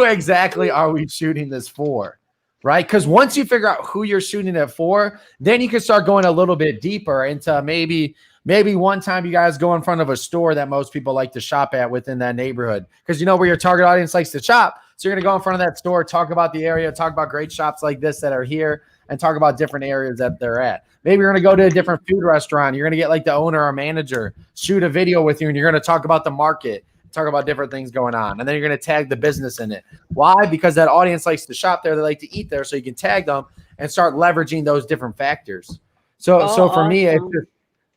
exactly are we shooting this for, right? Because once you figure out who you're shooting it for, then you can start going a little bit deeper into maybe one time you guys go in front of a store that most people like to shop at within that neighborhood, because you know where your target audience likes to shop. So you're going to go in front of that store, talk about the area, talk about great shops like this that are here. and talk about different areas that they're at. Maybe you're going to go to a different food restaurant. You're going to get like the owner or manager, shoot a video with you, and you're going to talk about the market, talk about different things going on. And then you're going to tag the business in it. Why? Because that audience likes to shop there. They like to eat there. So you can tag them and start leveraging those different factors. So for me, it's just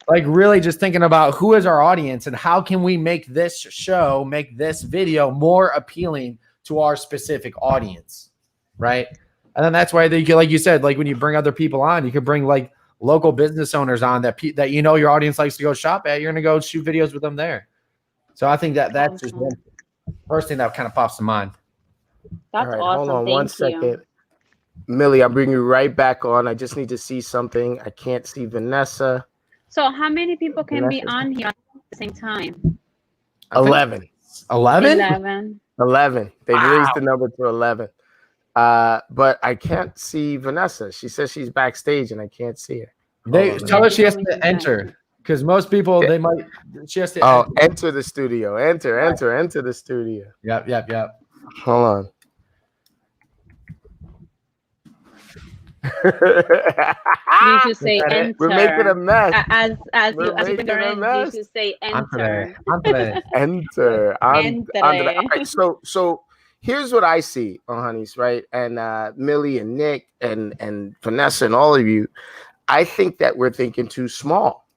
like really just thinking about who is our audience and how can we make this show, make this video more appealing to our specific audience, right? And then that's why they can, like you said, like when you bring other people on, you could bring like local business owners on that you know your audience likes to go shop at. You're gonna go shoot videos with them there. So I think that's just one first thing that kind of pops to mind. That's all right, awesome. hold on Thank one you. second. Millie, I'm bringing you right back on. I just need to see something. I can't see Vanessa. So how many people can be on here at the same time? 11. 11? 11. They've Wow. raised the number to 11. But I can't see Vanessa. She says she's backstage and I can't see her. They tell her she has to enter because most people she has to enter the studio. Enter the studio. Yep. Hold on. You should say enter. We're making a mess. As We're you making a in, mess. you should say enter. Enter. Entre. All right, so here's what I see, honeys, right? And Millie and Nick and Vanessa and all of you, I think that we're thinking too small.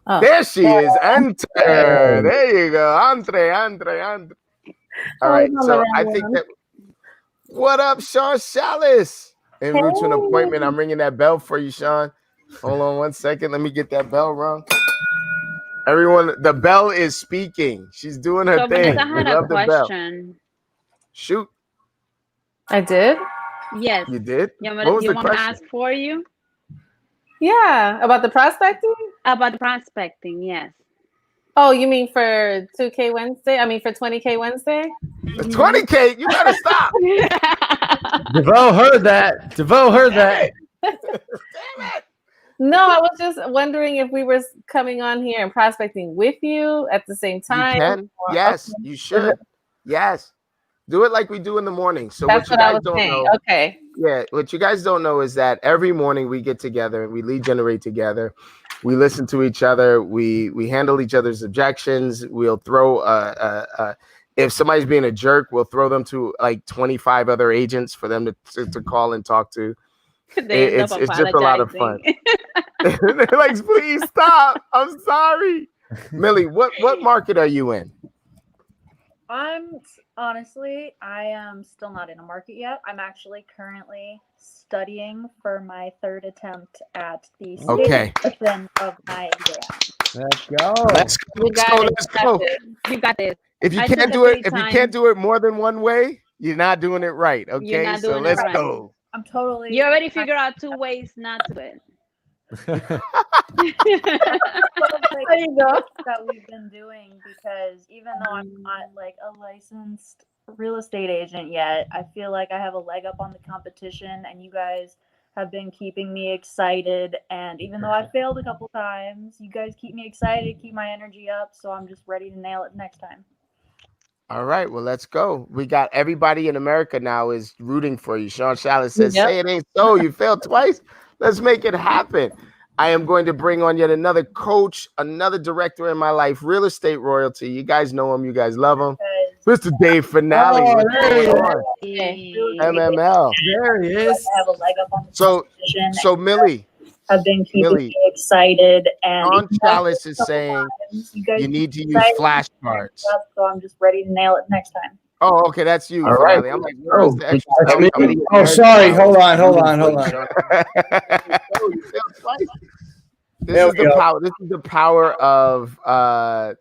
Oh. There she is. Enter. There you go. Andre. All right, so I think that. What up, Sean Chalice? En route to an appointment. I'm ringing that bell for you, Sean. Hold on one second. Let me get that bell rung. Everyone, the bell is speaking. She's doing her thing. Vanessa had a question. Shoot. I did? Yes. You did? You What was the want me to question? ask for you? Yeah. About the prospecting? About prospecting, yes. Oh, you mean for 2K Wednesday? I mean for 20K Wednesday? 20K? You better stop. DeVoe heard that. Damn it. No, I was just wondering if we were coming on here and prospecting with you at the same time. You can. Yes, you should. Yes. Do it like we do in the morning. So That's what what you I guys was don't saying. know. Okay. Yeah, what you guys don't know is that every morning we get together and we lead generate together. We listen to each other. We handle each other's objections. We'll throw if somebody's being a jerk, we'll throw them to like 25 other agents for them to call and talk to. It's just a lot of fun. They're like, please stop. I'm sorry. Millie, what market are you in? Honestly, I am still not in a market yet. I'm actually currently studying for my third attempt at the state portion of my exam. Let's go. Let's go. You got this. If you can't do it more than one way, you're not doing it right. Okay, so let's go. I'm totally. You already figured out 2 ways not to do it. There you go. That we've been doing, because even though I'm not like a licensed real estate agent yet, I feel like I have a leg up on the competition, and you guys have been keeping me excited. And even though I failed a couple times, you guys keep me excited, keep my energy up, so I'm just ready to nail it next time. All right, well, let's go. We got everybody in America now is rooting for you. Sean Chalice says, say it ain't so. You failed twice. Let's make it happen. I am going to bring on yet another coach, another director in my life, real estate royalty. You guys know him. You guys love him. Mr. Dave Finale. MML. There he is. I have a leg up on the competition. So Millie. Have been keeping me excited, and Sean Chalice is saying you need to use flashcards. So I'm just ready to nail it next time. Oh, okay, that's you. All right. I'm like, where's the extra stuff? Oh, sorry. Hold on. This is the power. This is the power of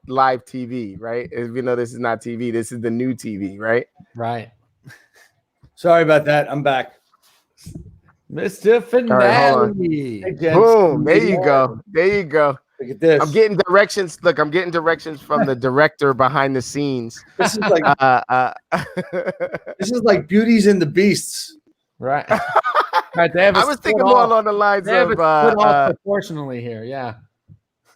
live TV, right? If you know, this is not TV. This is the new TV, right? Right. Sorry about that. I'm back. Mr. Finale. Right, boom. There you go. Look at this. I'm getting directions. Look, I'm getting directions from the director behind the scenes. This is like this is like Beauties and the Beasts. Right. Right. I was thinking more along the lines of proportionally here. Yeah.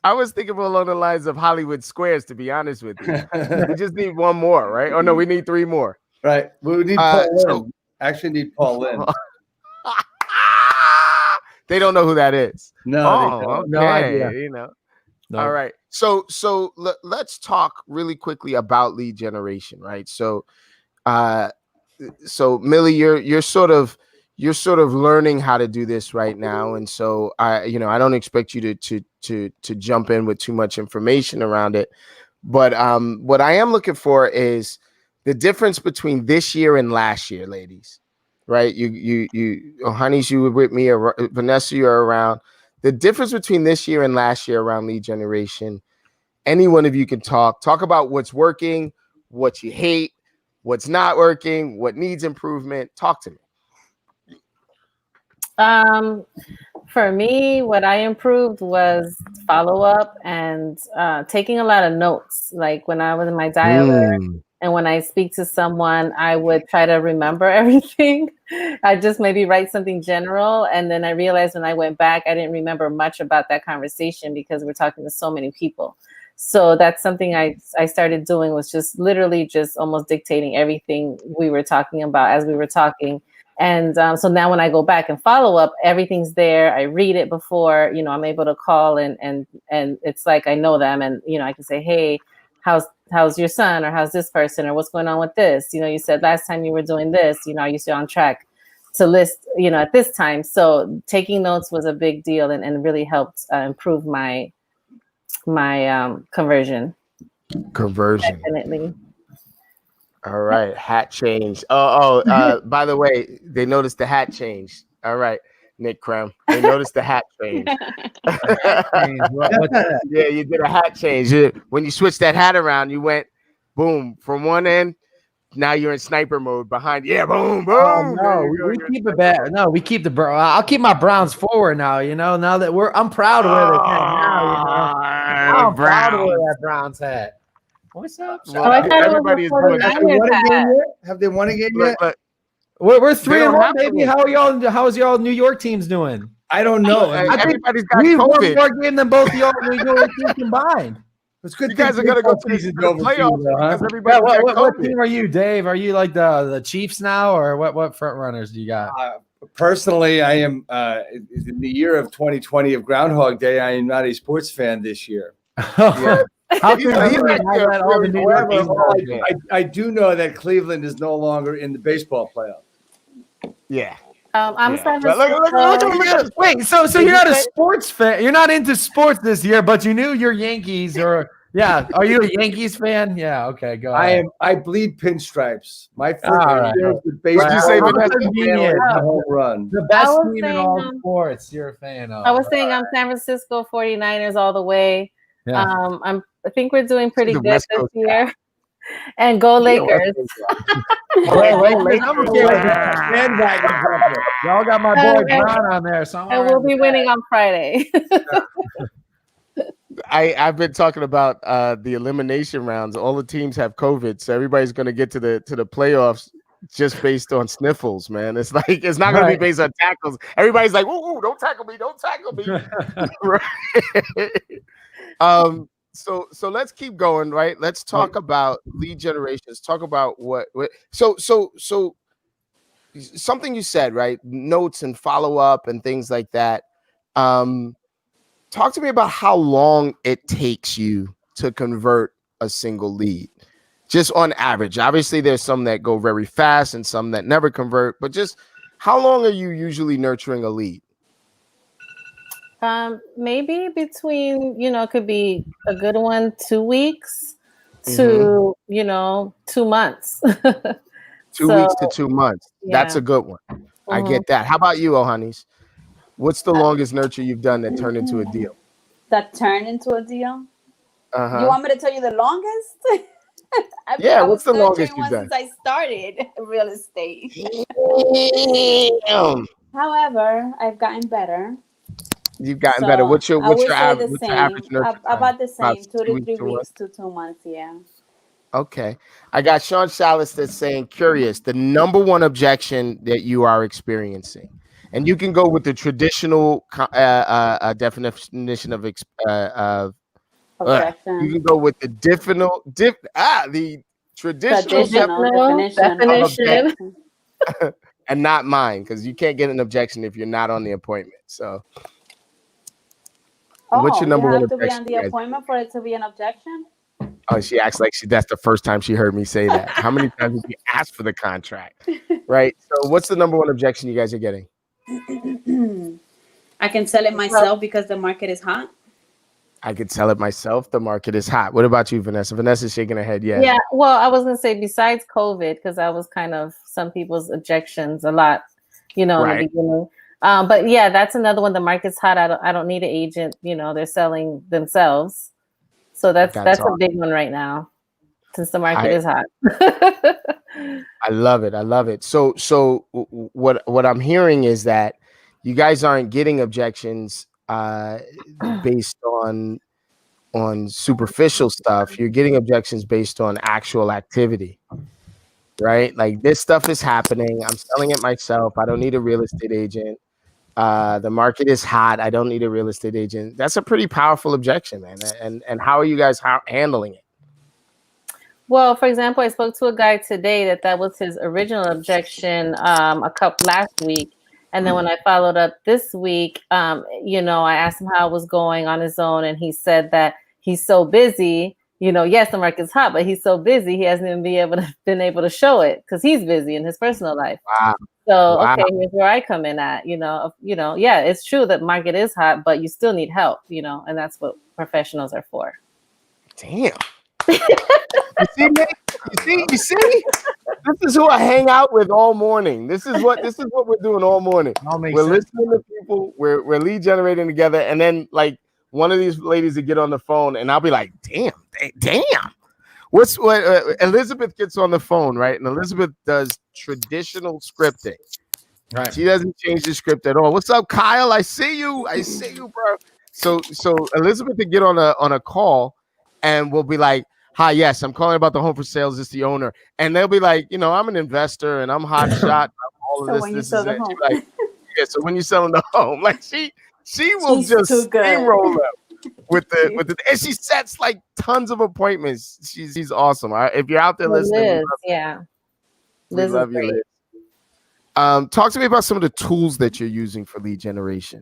I was thinking more along the lines of Hollywood Squares, to be honest with you. We just need one more, right? Oh no, we need 3 more. Right. We need Paul Lynn. Actually need Paul Lynn. They don't know who that is. No, okay. No idea. You know. No. All right. So let's talk really quickly about lead generation, right? So Millie, you're sort of learning how to do this right now, and so I don't expect you to jump in with too much information around it, but what I am looking for is the difference between this year and last year, ladies. Right? Honeys, you were with me, or Vanessa, you're around. The difference between this year and last year around lead generation. Any one of you can talk about what's working, what you hate, what's not working, what needs improvement. Talk to me. For me, what I improved was follow up and taking a lot of notes. Like when I was in my dialer and when I speak to someone, I would try to remember everything. I just maybe write something general. And then I realized when I went back, I didn't remember much about that conversation because we're talking to so many people. So that's something I started doing, was just literally just almost dictating everything we were talking about as we were talking. And so now when I go back and follow up, everything's there. I read it before, I'm able to call and it's like I know them, and I can say, hey, how's your son, or how's this person, or what's going on with this? You said last time you were doing this, are you still on track to list, at this time? So taking notes was a big deal and really helped improve my conversion. Definitely. All right, hat change. By the way, they noticed the hat change. All right, Nick Krem, they noticed the hat change. Yeah, you did a hat change. When you switched that hat around, you went boom from one end. Now you're in sniper mode behind. Yeah, boom, boom. Oh, no, we keep it back. No, we keep I'll keep my Browns forward now. Now that I'm proud of where they're at now. I'm proud of where that Browns hat. What's up? Well, everybody is doing that. Have they won a game yet? We're 3-1, baby. How is y'all New York teams doing? I don't know. Everybody's got we've won COVID. more game than both y'all New York teams combined. It's good. You guys are gonna go to the playoffs because everybody. What team are you, Dave? Are you like the Chiefs now, or what front runners do you got? Personally, I am in the year of 2020 of Groundhog Day. I am not a sports fan this year. Yeah. I do know that Cleveland is no longer in the baseball playoff. Yeah. I'm San Francisco. Wait, so you're not a sports fan? You're not into sports this year, but you knew your Yankees, or are you a Yankees fan? Yeah, okay, go ahead. I bleed pinstripes. My first year with baseball. What'd you say? Home run. The best team in all sports. You're a fan of. I was saying I'm San Francisco 49ers all the way. Yeah. I think we're doing pretty good this year. And go Lakers. Y'all got my boy Brown on there. So and we'll be winning on Friday. I've been talking about the elimination rounds. All the teams have COVID, so everybody's going to get to the playoffs just based on sniffles, man. It's like it's not going to be based on tackles. Everybody's like, "Ooh, don't tackle me! Don't tackle me!" Right? So let's keep going, right? Let's talk about lead generations. Talk about what so something you said, right? Notes and follow up and things like that. Talk to me about how long it takes you to convert a single lead, just on average. Obviously, there's some that go very fast and some that never convert, but just how long are you usually nurturing a lead? Maybe between, it could be a good one, 2 weeks to, 2 months. 2 weeks to 2 months. Yeah. That's a good one. I get that. How about you, Honeys? What's the longest nurture you've done that turned into a deal? That turned into a deal? Uh-huh. You want me to tell you the longest? What's the longest you've done? Since I started real estate. However, I've gotten better. You've gotten better. What's your average nurture? About the same, 2 to 3 weeks to 2 months, yeah. Okay. I got Sean Salas that's saying, curious, the number one objection that you are experiencing. And you can go with the traditional definition of objection. You can go with the traditional definition. and not mine, because you can't get an objection if you're not on the appointment. So, what's your number you one have to be objection? on the appointment for it to be an objection? Oh, she acts like that's the first time she heard me say that. How many times did you ask for the contract? Right. So, what's the number one objection you guys are getting? I can sell it myself because the market is hot. I could sell it myself. The market is hot. What about you, Vanessa? Vanessa's shaking her head. Yeah. Yeah. Well, I was gonna say besides COVID, because that was kind of some people's objections a lot, in the beginning. But yeah, that's another one. The market's hot. I don't need an agent. They're selling themselves. So that's awesome. A big one right now, since the market is hot. I love it. I love it. So what I'm hearing is that you guys aren't getting objections based on superficial stuff. You're getting objections based on actual activity, right? Like, this stuff is happening. I'm selling it myself. I don't need a real estate agent. The market is hot. I don't need a real estate agent. That's a pretty powerful objection, man. And how are you guys handling it? Well, for example, I spoke to a guy today that was his original objection last week. And then when I followed up this week, I asked him how it was going on his own. And he said that he's so busy, yes, the market's hot, but he's so busy, he hasn't even been able to show it because he's busy in his personal life. Wow. So, okay, here's where I come in at, yeah, it's true that market is hot, but you still need help, and that's what professionals are for. Damn. You see? This is who I hang out with all morning. This is what we're doing all morning. We're listening to people. We're lead generating together, and then like one of these ladies to get on the phone, and I'll be like, damn. What Elizabeth gets on the phone, right? And Elizabeth does traditional scripting. Right. She doesn't change the script at all. What's up, Kyle? I see you, bro. So Elizabeth would get on a call, and we'll be like, hi, yes, I'm calling about the home for sale. Is this the owner? And they'll be like, I'm an investor and I'm hot shot. All of this is it. Like, yeah, so when you're selling the home, like she will just steamroll up with the and she sets like tons of appointments. She's awesome. All right? If you're out there listening, we love you, Liz. Talk to me about some of the tools that you're using for lead generation,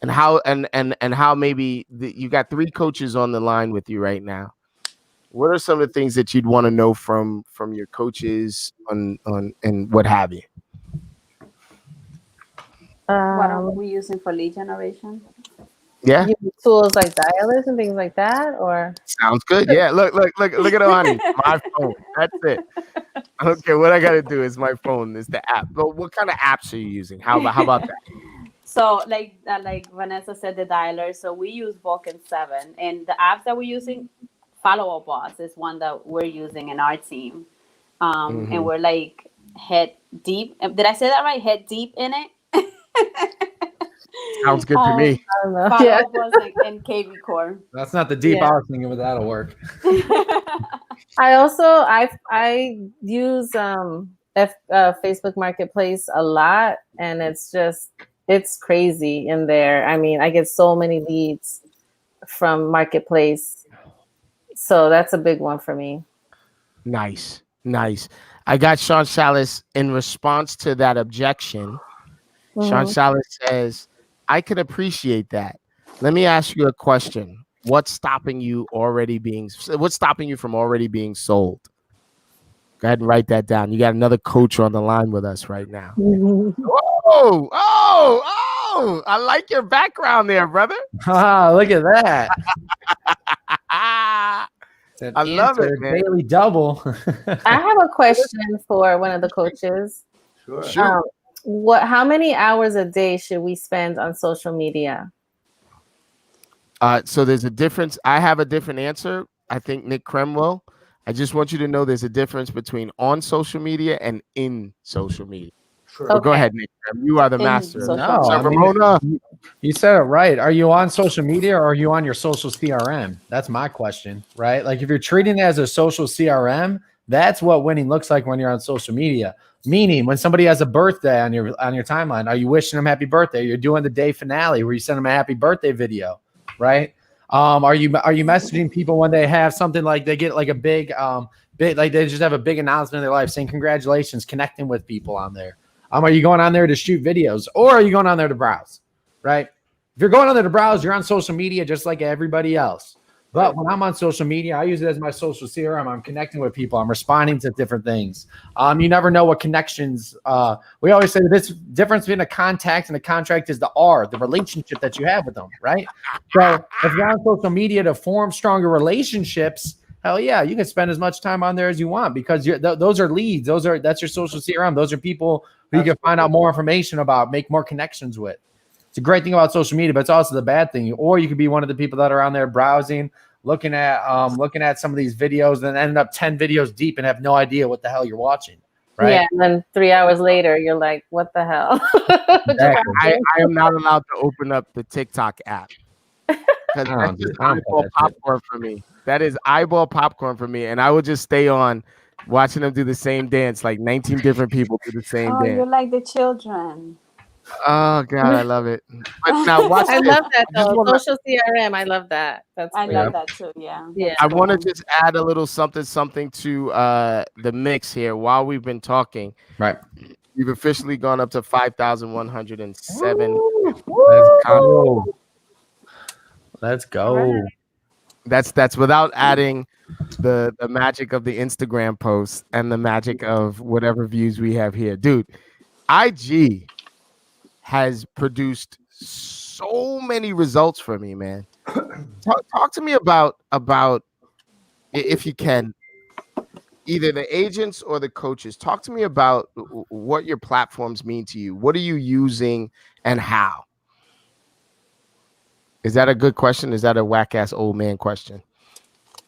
and how how maybe you got 3 coaches on the line with you right now. What are some of the things that you'd want to know from your coaches on and what have you? What are we using for lead generation? Yeah, tools like dialers and things like that, or sounds good. Yeah, look at honey, my phone. That's it. I don't care what I got to do. It's my phone. It's the app. But what kind of apps are you using? How about that? So like Vanessa said, the dialer. So we use Vulcan 7, and the apps that we're using. Follow Up Boss is one that we're using in our team. And we're like head deep. Did I say that right? Head deep in it? Sounds good to me. Follow Up Boss and KV Core. That's not the deep I was thinking, but that'll work. I use Facebook Marketplace a lot, and it's crazy in there. I mean, I get so many leads from Marketplace. So that's a big one for me. Nice. I got Sean Salas in response to that objection. Sean Salas says, I can appreciate that. Let me ask you a question. What's stopping you from already being sold? Go ahead and write that down. You got another coach on the line with us right now. Oh, I like your background there, brother. Look at that. I love it, man. Daily double. I have a question for one of the coaches. Sure. How many hours a day should we spend on social media? So there's a difference. I have a different answer. I think Nick Kremwell. I just want you to know there's a difference between on social media and in social media. Sure. Okay. Go ahead, Nick. You are the master. No, you said it right. Are you on social media or are you on your social CRM? That's my question, right? Like if you're treating it as a social CRM, that's what winning looks like when you're on social media. Meaning when somebody has a birthday on your timeline, are you wishing them happy birthday? You're doing the day finale where you send them a happy birthday video, right? Are you messaging people when they have something like they get like a big like they just have a big announcement in their life saying congratulations, connecting with people on there? Are you going on there to shoot videos, or are you going on there to browse? Right? If you're going on there to browse, you're on social media just like everybody else. But when I'm on social media, I use it as my social CRM. I'm connecting with people. I'm responding to different things. You never know what connections. We always say this difference between a contact and a contract is the relationship that you have with them, right? So if you're on social media to form stronger relationships, hell yeah, you can spend as much time on there as you want because those are leads. That's your social CRM. Those are people who you can find out more information about, make more connections with. It's a great thing about social media, but it's also the bad thing. Or you could be one of the people that are on there browsing, looking at some of these videos, and end up 10 videos deep and have no idea what the hell you're watching. Right? Yeah, and then 3 hours later, you're like, "What the hell?" Exactly. I am not allowed to open up the TikTok app because that's just eyeball popcorn for me. That is eyeball popcorn for me, and I would just stay on watching them do the same dance, like 19 different people do the same dance. You're like the children. Oh God, I love it. But now watch I this. love that though. Social CRM, I love that. I love that too. Yeah. I want to just add a little something to the mix here while we've been talking. Right. We've officially gone up to 5,107. Let's go. That's without adding the magic of the Instagram posts and the magic of whatever views we have here, dude. IG has produced so many results for me, man. Talk to me about if you can, either the agents or the coaches. Talk to me about what your platforms mean to you. What are you using and how? Is that a good question? Is that a whack ass old man question?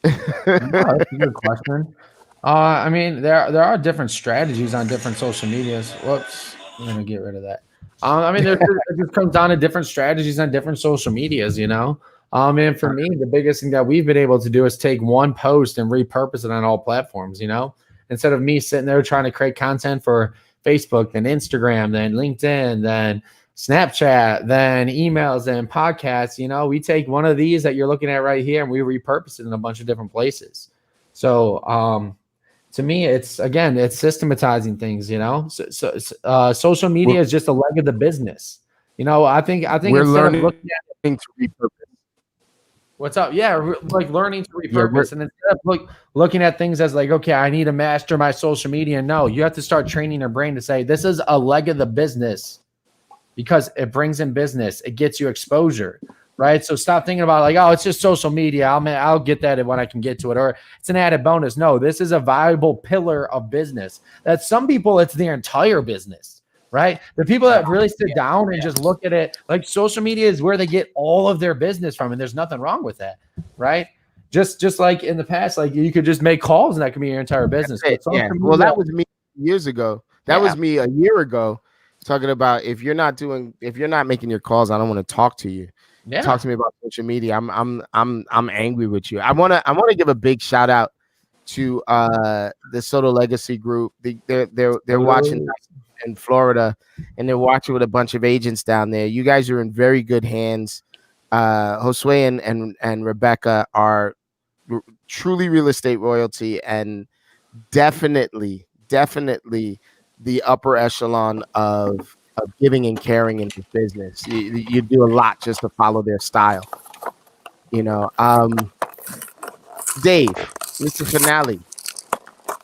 No, that's a good question. I mean, there are different strategies on different social medias. Whoops, I'm gonna get rid of that. I mean, it just comes down to different strategies on different social medias, you know. And for me, the biggest thing that we've been able to do is take one post and repurpose it on all platforms, you know, instead of me sitting there trying to create content for Facebook, then Instagram, then LinkedIn, then Snapchat, then emails and podcasts. You know, we take one of these that you're looking at right here and we repurpose it in a bunch of different places. So, to me, it's systematizing things, you know. So social media is just a leg of the business. You know, I think we're learning to repurpose. What's up? Yeah, like learning to repurpose, and instead of looking at things as like, okay, I need to master my social media. No, you have to start training your brain to say this is a leg of the business because it brings in business, it gets you exposure. Right. So stop thinking about like, oh, it's just social media. I'll get that when I can get to it, or it's an added bonus. No, this is a valuable pillar of business. That some people, it's their entire business, right? The people that really sit down and just look at it, like social media is where they get all of their business from, and there's nothing wrong with that, right? Just like in the past, like you could just make calls and that could be your entire business. Yeah. Well, that was me years ago. That was me a year ago, talking about if you're not making your calls, I don't want to talk to you. Yeah. Talk to me about social media. I'm angry with you. I wanna give a big shout out to the Soto Legacy Group. They're watching in Florida, and they're watching with a bunch of agents down there. You guys are in very good hands. Josue and Rebecca are truly real estate royalty, and definitely the upper echelon of giving and caring in the business. You do a lot just to follow their style, you know. Dave, Mr. Finale,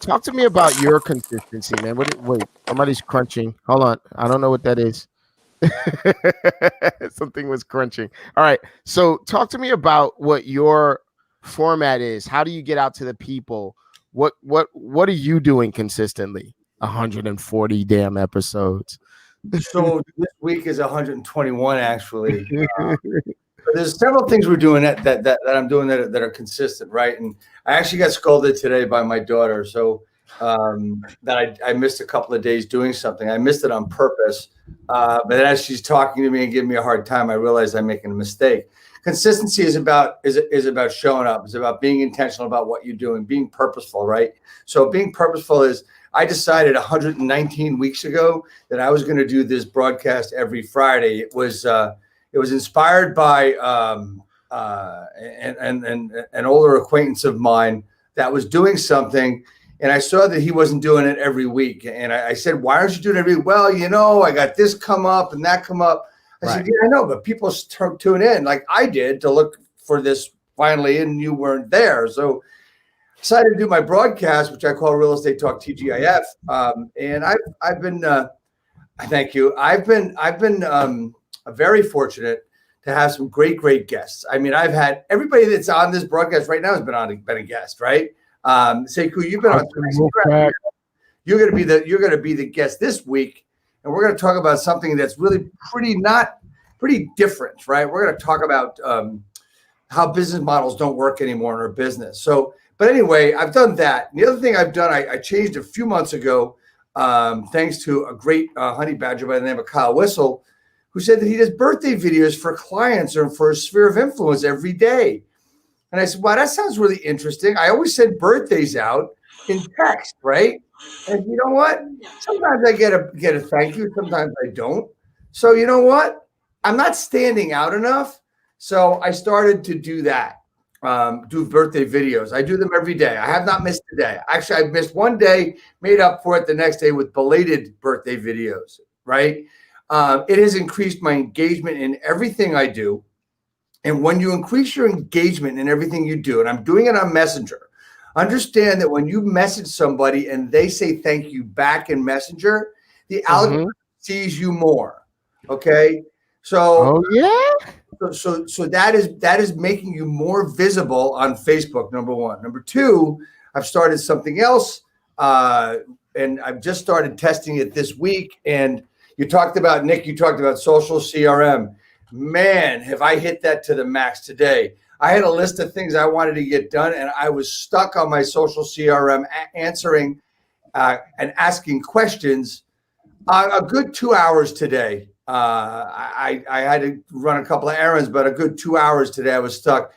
talk to me about your consistency, man. Wait, somebody's crunching. Hold on, I don't know what that is. Something was crunching. All right, so talk to me about what your format is. How do you get out to the people? What are you doing consistently? 140 damn episodes. So this week is 121 actually. There's several things we're doing that I'm doing that are consistent, right? And I actually got scolded today by my daughter, so that I missed a couple of days doing something. I missed it on purpose, but then as she's talking to me and giving me a hard time, I realized I'm making a mistake. Consistency is about showing up. It's about being intentional about what you're doing, being purposeful, right? So being purposeful is, I decided 119 weeks ago that I was going to do this broadcast every Friday. It was inspired by an older acquaintance of mine that was doing something And I saw that he wasn't doing it every week. And I said, why aren't you doing it every week? Well, I got this come up and that come up. I said, yeah, I know, but people tune in like I did to look for this finally, and you weren't there. So I decided to do my broadcast, which I call Real Estate Talk TGIF. And I've been, thank you. I've been very fortunate to have some great guests. I mean, I've had everybody that's on this broadcast right now has been a guest, right? Sekou, you've been on. You're going to be the guest this week, and we're going to talk about something that's really pretty different, right? We're going to talk about how business models don't work anymore in our business. So, but anyway, I've done that. And the other thing I've done, I changed a few months ago, thanks to a great honey badger by the name of Kyle Whistle, who said that he does birthday videos for clients or for a sphere of influence every day. And I said, wow, that sounds really interesting. I always send birthdays out in text, right? And you know what? Sometimes I get a thank you. Sometimes I don't. So you know what? I'm not standing out enough. So I started to do that, do birthday videos. I do them every day. I have not missed a day. Actually, I missed one day, made up for it the next day with belated birthday videos, right? It has increased my engagement in everything I do. And when you increase your engagement in everything you do, and I'm doing it on Messenger, understand that when you message somebody and they say thank you back in Messenger, the algorithm sees you more. Okay. So, so that is making you more visible on Facebook, number one. Number two, I've started something else. And I've just started testing it this week. And you talked about, Nick, social CRM. Man, have I hit that to the max today. I had a list of things I wanted to get done, and I was stuck on my social CRM answering and asking questions a good 2 hours today. I had to run a couple of errands, but a good 2 hours today I was stuck.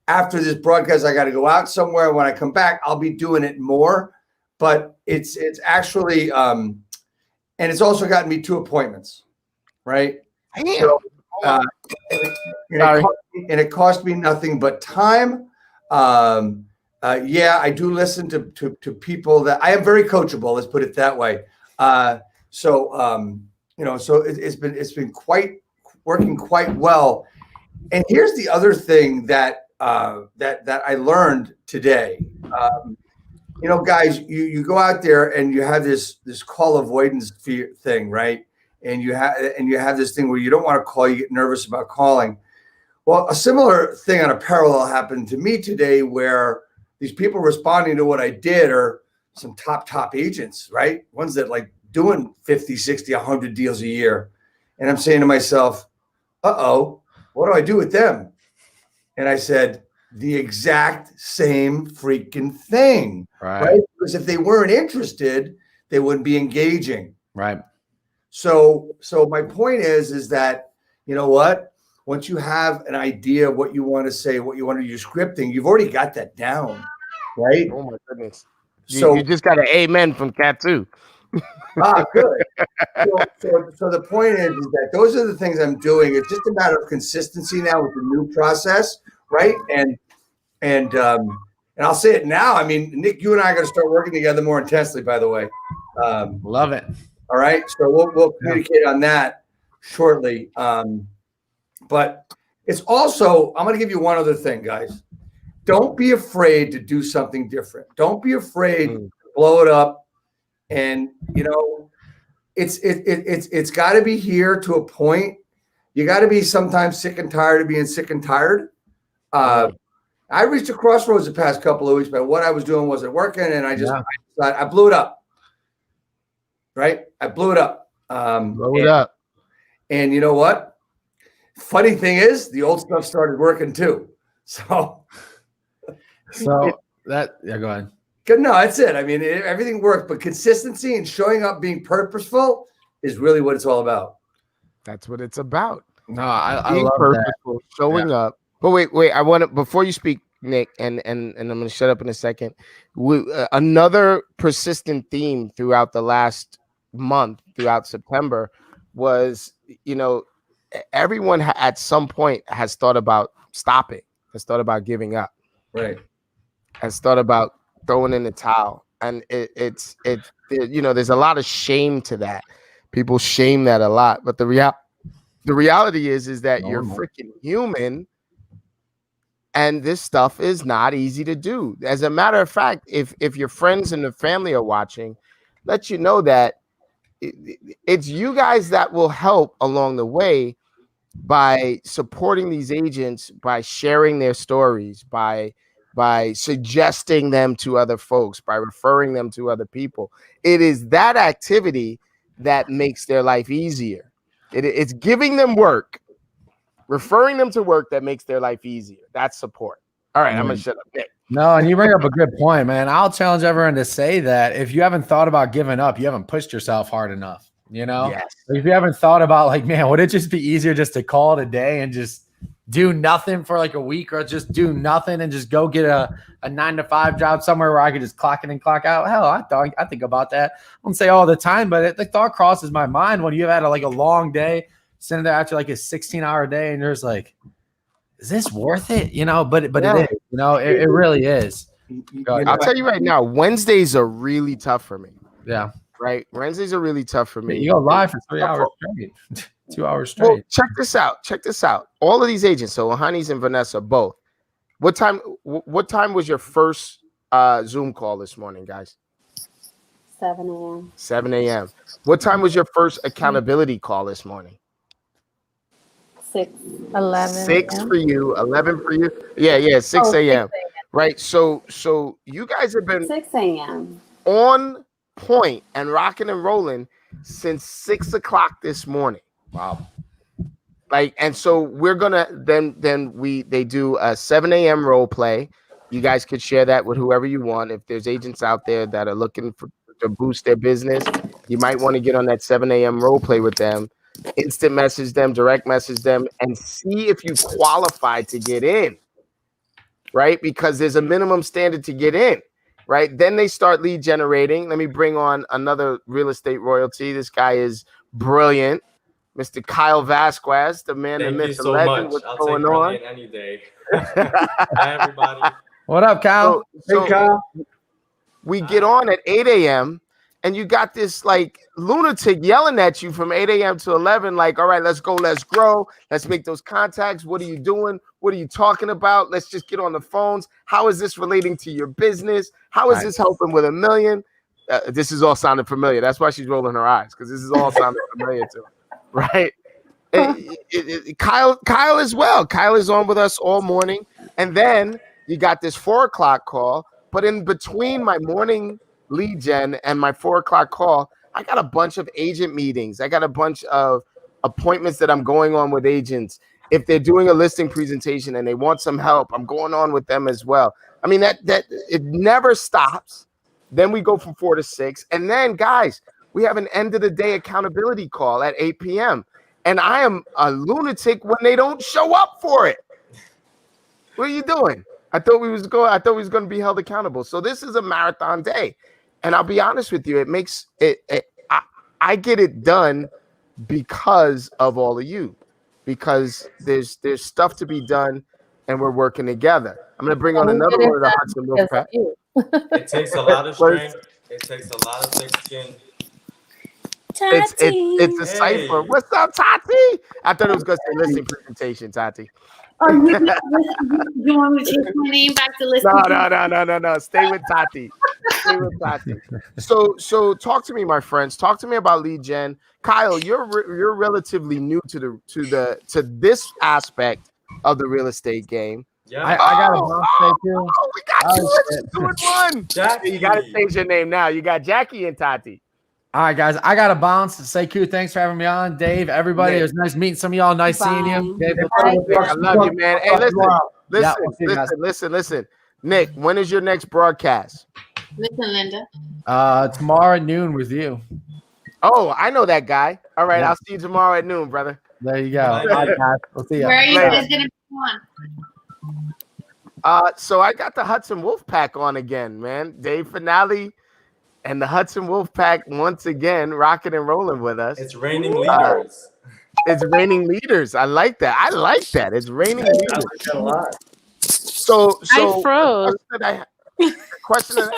After this broadcast, I got to go out somewhere. When I come back, I'll be doing it more. But it's actually, and it's also gotten me 2 appointments, right? So, and it cost me nothing but time. Yeah, I do listen to people that I am very coachable. Let's put it that way. So it's been working quite well. And here's the other thing that I learned today. Guys, you go out there and you have this call avoidance thing, right? And you have this thing where you don't want to call, you get nervous about calling. Well, a similar thing on a parallel happened to me today, where these people responding to what I did are some top agents, right? Ones that like doing 50, 60, 100 deals a year. And I'm saying to myself, what do I do with them? And I said, the exact same freaking thing, right? Because if they weren't interested, they wouldn't be engaging. Right. So my point is that, you know what? Once you have an idea of what you want to say, what you want to use scripting, you've already got that down, right? Oh my goodness. So you just got an amen from Cat 2. Good. So the point is that those are the things I'm doing. It's just a matter of consistency now with the new process, right? And I'll say it now. I mean, Nick, you and I are going to start working together more intensely, by the way. Love it. All right. So we'll communicate on that shortly. But it's also, I'm going to give you one other thing, guys. Don't be afraid to do something different. Don't be afraid to blow it up. And, it's got to be here to a point. You got to be sometimes sick and tired of being sick and tired. I reached a crossroads the past couple of weeks, but what I was doing wasn't working. And I blew it up. Right? I blew it up. And you know what? Funny thing is, the old stuff started working too. So go ahead. No, that's it. I mean, everything worked, but consistency and showing up, being purposeful is really what it's all about. That's what it's about. No, I being love purposeful, that. showing up. But wait. I want to, before you speak, Nick, and I'm going to shut up in a second. Another persistent theme throughout the last month, throughout September, was, everyone at some point has thought about stopping, has thought about giving up, right? Has thought about throwing in the towel. and it's there's a lot of shame to that. People shame that a lot, but the reality is that you're freaking human, and this stuff is not easy to do. As a matter of fact, if your friends and the family are watching, let you know that it's you guys that will help along the way by supporting these agents, by sharing their stories, by suggesting them to other folks, by referring them to other people. It is that activity that makes their life easier. It's giving them work, referring them to work that makes their life easier. That's support. All right, I'm gonna shut up, Nick. No, and you bring up a good point, man. I'll challenge everyone to say that if you haven't thought about giving up, you haven't pushed yourself hard enough. Yes. If you haven't thought about like, man, would it just be easier just to call it a day and just do nothing for like a week, or just do nothing and just go get a 9-to-5 job somewhere where I could just clock in and clock out? Hell, I think about that. I won't say all the time, but the thought crosses my mind when you've had a long day, sitting there after like a 16-hour day, and you're just like, is this worth it? But yeah. It is. It really is. I'll tell you right now, Wednesdays are really tough for me. Yeah. Right. Wednesdays are really tough for me. You go live for 3 hours straight, 2 hours straight. Well, check this out. All of these agents, so Honeys and Vanessa, both. What time was your first Zoom call this morning, guys? 7 a.m. 7 a.m. What time was your first accountability call this morning? 11. 6 for you, 11 for you. Yeah, 6 a.m. Right. So you guys have been 6 a.m. on point and rocking and rolling since 6 o'clock this morning. Wow. And so we're gonna they do a 7 a.m. role play. You guys could share that with whoever you want. If there's agents out there that are looking to boost their business, you might want to get on that 7 a.m. role play with them. Instant message them, direct message them, and see if you qualify to get in, right? Because there's a minimum standard to get in, right? Then they start lead generating. Let me bring on another real estate royalty. This guy is brilliant, Mr. Kyle Vasquez, the man, the myth, the legend. What's going on? Any day. Hi, everybody. What up, Kyle? Hey, Kyle. We get on at 8 a.m. and you got this lunatic yelling at you from 8 a.m. to 11, all right, let's go, let's grow, let's make those contacts. What are you doing? What are you talking about? Let's just get on the phones. How is this relating to your business? How is this helping with $1 million? This is all sounding familiar. That's why she's rolling her eyes, because this is all sounding familiar to her, right? Kyle as well. Kyle is on with us all morning. And then you got this 4 o'clock call, but in between my morning lead gen and my 4 o'clock call, I got a bunch of agent meetings. I got a bunch of appointments that I'm going on with agents. If they're doing a listing presentation and they want some help, I'm going on with them as well. I mean, that it never stops. Then we go from 4 to 6. And then, guys, we have an end of the day accountability call at 8 p.m. And I am a lunatic when they don't show up for it. What are you doing? I thought we was going to be held accountable. So this is a marathon day. And I'll be honest with you, it makes it I get it done because of all of you, because there's stuff to be done and we're working together. I'm going to bring on another one of the Hudson Wolf Pack. It takes a lot of strength. It takes a lot of thick skin. It's a cipher. What's up, Tati? I thought it was going to say listing presentation, Tati. Oh, you want me to change my name back to listing? No. Stay with Tati. So talk to me, my friends. Talk to me about lead gen. Kyle, you're relatively new to this aspect of the real estate game. Yeah, I got a bounce today too. We got two in one. Jackie. You got to change your name now. You got Jackie and Tati. All right, guys, I got to bounce. Sekou, thanks for having me on. Dave, everybody, it was nice meeting some of y'all. Nice seeing you. Dave, I love you, man. Hey, listen. Nick, when is your next broadcast? Listen, Linda. Tomorrow at noon with you. Oh, I know that guy. All right, I'll see you tomorrow at noon, brother. There you go. All right, guys. We'll see you. Where are you guys going to be on? So I got the Hudson Wolf Pack on again, man. Dave Finale and the Hudson Wolf Pack once again rocking and rolling with us. It's raining leaders. It's raining leaders. I like that. It's raining leaders. I like that a lot. So I froze. Question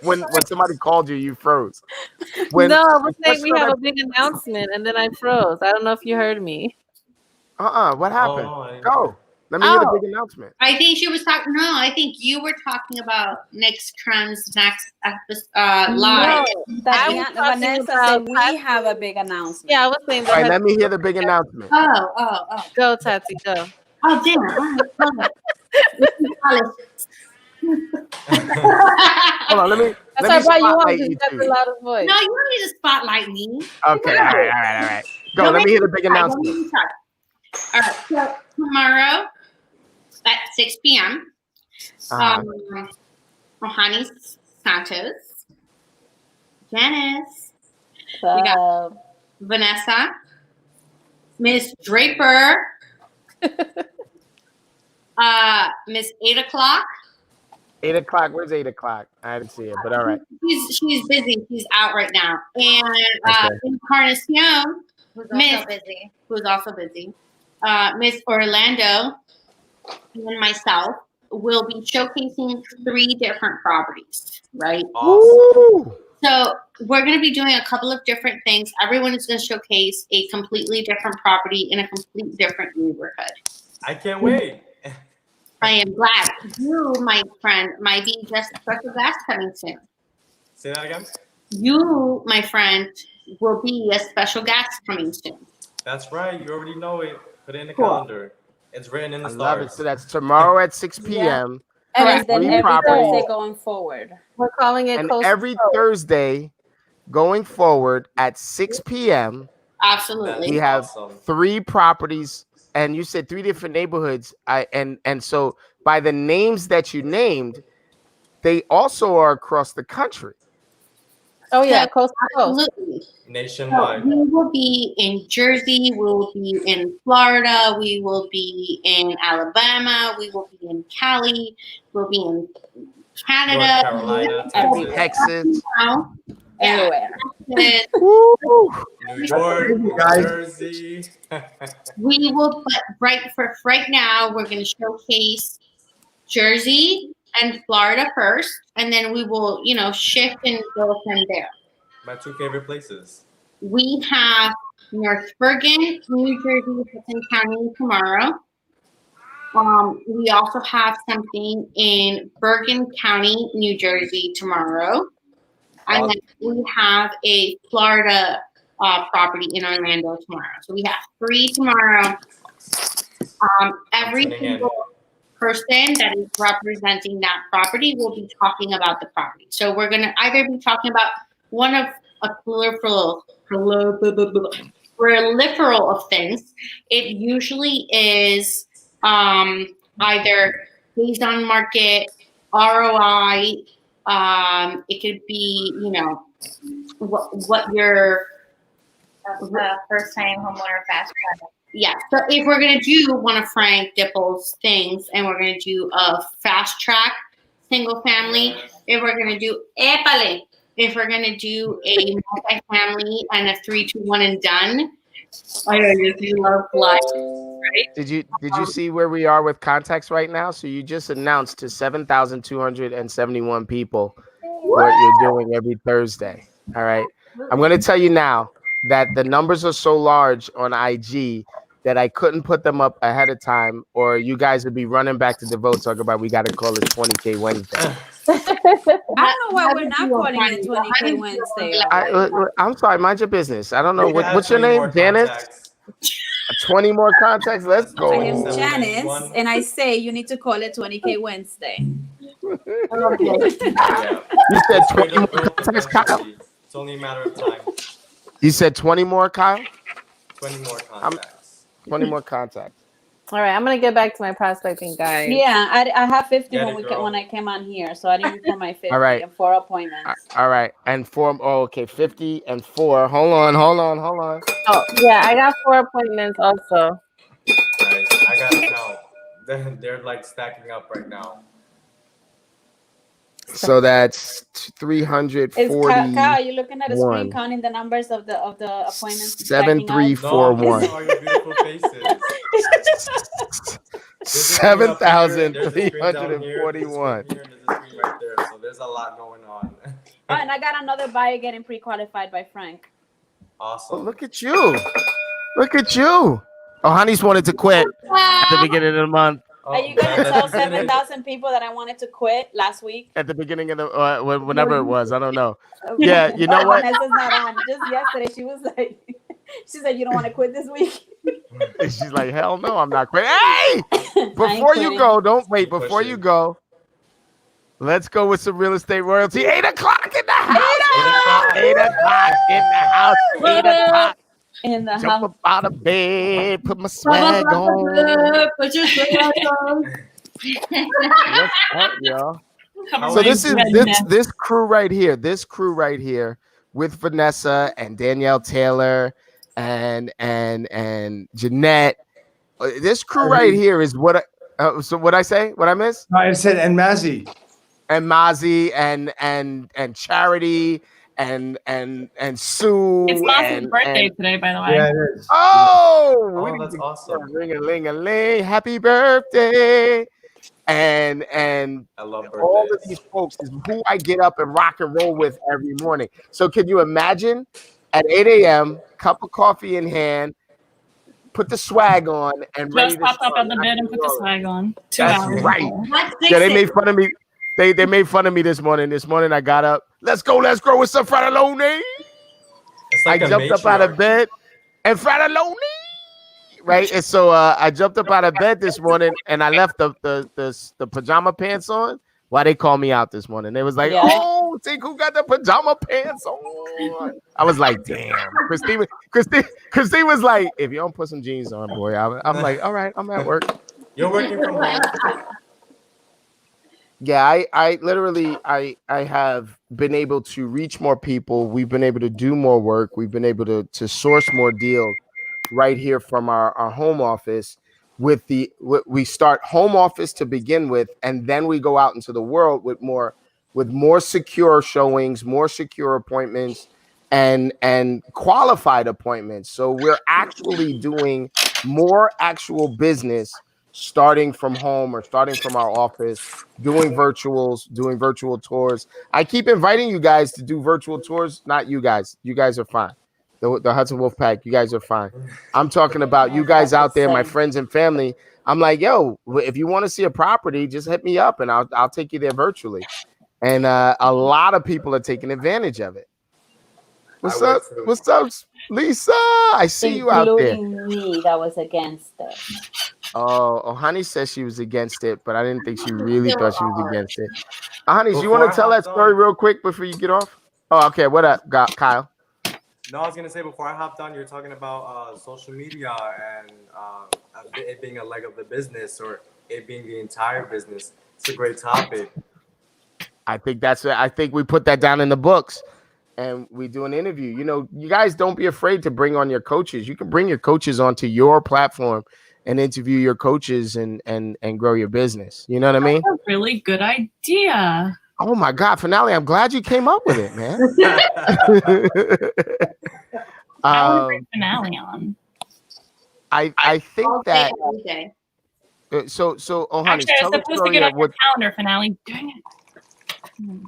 when somebody called you, you froze. When, no, I was saying we have a big announcement, and then I froze. I don't know if you heard me. What happened? Oh, Go. Let me hear the big announcement. I think she was talking. No, I think you were talking about next live. No, Vanessa said we have a big announcement. Yeah, I was saying. All right, let me hear the big announcement. Oh. Go, Tati, go. Oh, damn. Hold on, let me. That's why you want spotlight to you get two. the loudest voice. No, you don't need to spotlight me. Okay, all right. Go. Don't Let me hear the make big me start. Don't announcement. make me start. All right. So tomorrow at 6 p.m. Ohani Santos, Janice, we got Vanessa, Miss Draper, Miss 8 o'clock. 8 o'clock. Where's 8 o'clock? I didn't see it, but all right. She's busy. She's out right now. And Encarnacion, who's also busy. Miss Orlando and myself will be showcasing 3 different properties, right? Awesome. So we're going to be doing a couple of different things. Everyone is going to showcase a completely different property in a completely different neighborhood. I can't wait. I am glad. You, my friend, might be just a special guest coming soon. Say that again? You, my friend, will be a special guest coming soon. That's right. You already know it. Put it in the calendar. It's written in the stars. Love it. So that's tomorrow at 6 p.m. And then every properties. Thursday going forward. We're calling it. And every Thursday going forward at 6 p.m. Absolutely. We have 3 properties. And you said 3 different neighborhoods. And so by the names that you named, they also are across the country. Oh yeah, coast to coast. Absolutely. Nationwide. So we will be in Jersey. We will be in Florida. We will be in Alabama. We will be in Cali. We'll be in Canada. North Carolina, Texas. Everywhere. New York, New Jersey. We will, but right now, we're going to showcase Jersey and Florida first, and then we will, shift and go from there. My 2 favorite places. We have North Bergen, New Jersey, Hudson County tomorrow. We also have something in Bergen County, New Jersey tomorrow. And then we have a Florida property in Orlando tomorrow. So we have 3 tomorrow. Every single person that is representing that property will be talking about the property. So we're going to either be talking about one of a peripheral of things. It usually is either based on market, ROI. It could be, what your First time homeowner fast track. Yeah. So if we're going to do one of Frank Dipple's things and we're going to do a fast track single family, if we're going to do if we're going to do a multi-family and a 3-2-1 and done, I know you love life, right? Did you see where we are with contacts right now? So you just announced to 7,271 people what you're doing every Thursday. All right. I'm going to tell you now that the numbers are so large on IG that I couldn't put them up ahead of time, or you guys would be running back to the vote talking about we got to call it 20K Wednesday. I don't know why we're not calling it 20K Wednesday. I'm sorry, mind your business. I don't know what's your name, Janice. 20 more contacts. Let's go. I am Janice, and I say you need to call it 20K Wednesday. You said 20 more contacts, Kyle? It's only a matter of time. You said 20 more, Kyle? 20 more contacts. 20 more contacts. All right, I'm gonna get back to my prospecting, guys. Yeah, I have 50 when I came on here, so I didn't put my 50 All right. and 4 appointments. All right, and 4. Oh, okay, 50 and 4. Hold on. Oh, yeah, I got 4 appointments also. Guys, I gotta count. They're like stacking up right now. So that's 340. Kyle, are you looking at a screen counting the numbers of the appointments? 7341. No, all your beautiful faces. 7,341. so there's a lot going on. Oh, and I got another buyer getting pre-qualified by Frank. Awesome. Oh, look at you. Look at you. Oh, Honey's wanted to quit at the beginning of the month. Are you gonna tell 7,000 people that I wanted to quit last week? At the beginning of the whenever it was, I don't know. Yeah, you know what? Vanessa's not on. Just yesterday, she was like, she said, "You don't want to quit this week." She's like, "Hell no, I'm not quitting." Hey, before you go, don't wait. Before you go, let's go with some real estate royalty. 8 o'clock in the house. 8 o'clock in the house. 8 o'clock. In the Jump house. up out of bed, put my swag on. Put your swag on. What's up, y'all? So this is this crew right here. This crew right here with Vanessa and Danielle Taylor and Jeanette. This crew right here is what. So what I say? What I miss? I said and Mazzy and Charity. And Sue. It's Mazzy's birthday today, by the way. Yeah, it is. Oh, that's awesome. Ring-a-ling-a-ling. Happy birthday. And I love birthdays. all of these folks is who I get up and rock and roll with every morning. So can you imagine at 8 a.m., cup of coffee in hand, put the swag on, and Just popped up on the bed and put the swag on. 2 That's hours right. ago. Yeah, they made fun of me. They made fun of me this morning. This morning I got up. Let's go with some fratelloni. Like I jumped up out of bed and fratelloni. Right. And so I jumped up out of bed this morning and I left the pajama pants on. Why they called me out this morning? They was like, "Oh, think who got the pajama pants on?" I was like, "Damn." Christine was like, "If you don't put some jeans on, boy." I'm like, "All right, I'm at work." You're working from home. Yeah, I literally have been able to reach more people. We've been able to do more work. We've been able to source more deals right here from our home office. We start home office to begin with, and then we go out into the world with more secure showings, more secure appointments, and qualified appointments. So we're actually doing more actual business starting from home or starting from our office, doing virtual tours. I keep inviting you guys to do virtual tours. Not you guys. You guys are fine. The Hudson Wolf Pack, you guys are fine. I'm talking about you guys out there, my friends and family. I'm like, yo, if you want to see a property, just hit me up and I'll take you there virtually. And a lot of people are taking advantage of it. What's up? What's up, Lisa? I see you out there. Including me, that was against it. Oh, Honey says she was against it, but I didn't think she really thought she was against it. Honey, do you want to tell that story real quick before you get off? Oh, okay. What up, Kyle? No, I was gonna say before I hopped on, you're talking about social media and it being a leg of the business or it being the entire business. It's a great topic. I think that's it. I think we put that down in the books, and we do an interview. You know, you guys don't be afraid to bring on your coaches. You can bring your coaches onto your platform and interview your coaches and grow your business. You know what I mean? That's a really good idea. Oh my God, Finale! I'm glad you came up with it, man. I want to bring Finale on. I think that. So, oh, Honey, actually, I was supposed to get on your calendar, Finale. Dang it.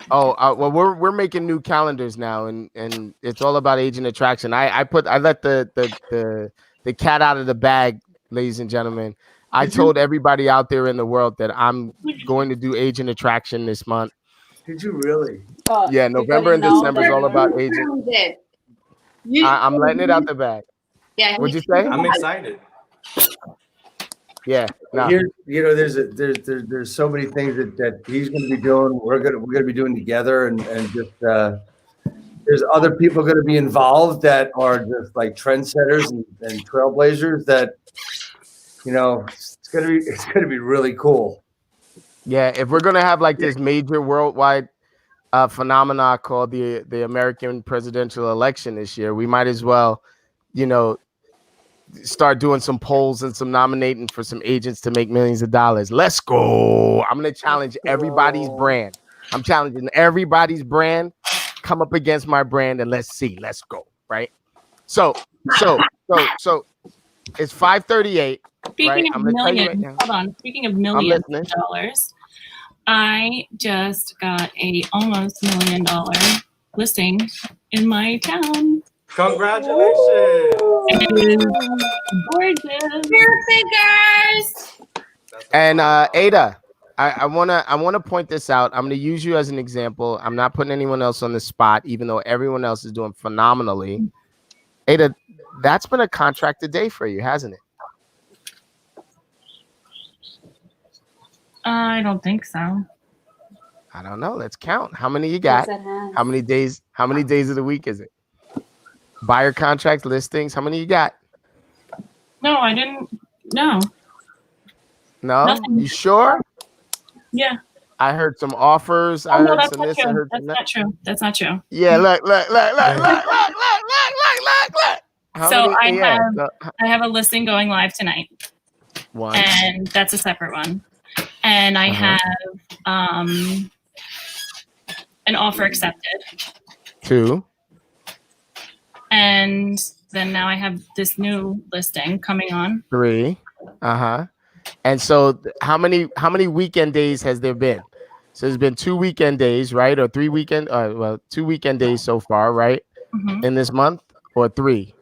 Oh, well, we're making new calendars now, and it's all about agent attraction. I let the cat out of the bag, ladies and gentlemen. I told everybody out there in the world that I'm going to do agent attraction this month. Did you really? Yeah, November and December is all about agent. I'm letting it out the bag. Yeah. What'd you say? I'm excited. Yeah. No. Here, you know, there's so many things that he's going to be doing. We're going to be doing together, and just there's other people going to be involved that are just like trendsetters and trailblazers. That, you know, it's going to be really cool. Yeah, if we're gonna have like this major worldwide phenomena called the American presidential election this year, we might as well, you know, start doing some polls and some nominating for some agents to make millions of dollars. Let's go. I'm gonna challenge everybody's brand. I'm challenging everybody's brand. Come up against my brand and let's see. Let's go. Right. So it's 5:38. Speaking right? of millions, hold on. Speaking of millions of dollars, I just got a almost $1 million listing in my town. Congratulations! It is gorgeous. Figures. And Ada, I wanna point this out. I'm gonna use you as an example. I'm not putting anyone else on the spot, even though everyone else is doing phenomenally. Ada, that's been a contracted day for you, hasn't it? I don't think so. I don't know. Let's count. How many you got? How many days? How many days of the week is it? Buyer contracts, listings. How many you got? No, I didn't. No. No? Nothing. You sure? Yeah. I heard some offers. I no, heard that's some not this. I true. heard That's some not true. That's not true. Yeah, look. How So many? I have a listing going live tonight, One. and that's a separate one. And I have an offer accepted. 2. And then now I have this new listing coming on. 3. And so how many weekend days has there been? So there's been 2 weekend days, right? Or 3 weekend 2 weekend days so far, right? In this month, or 3?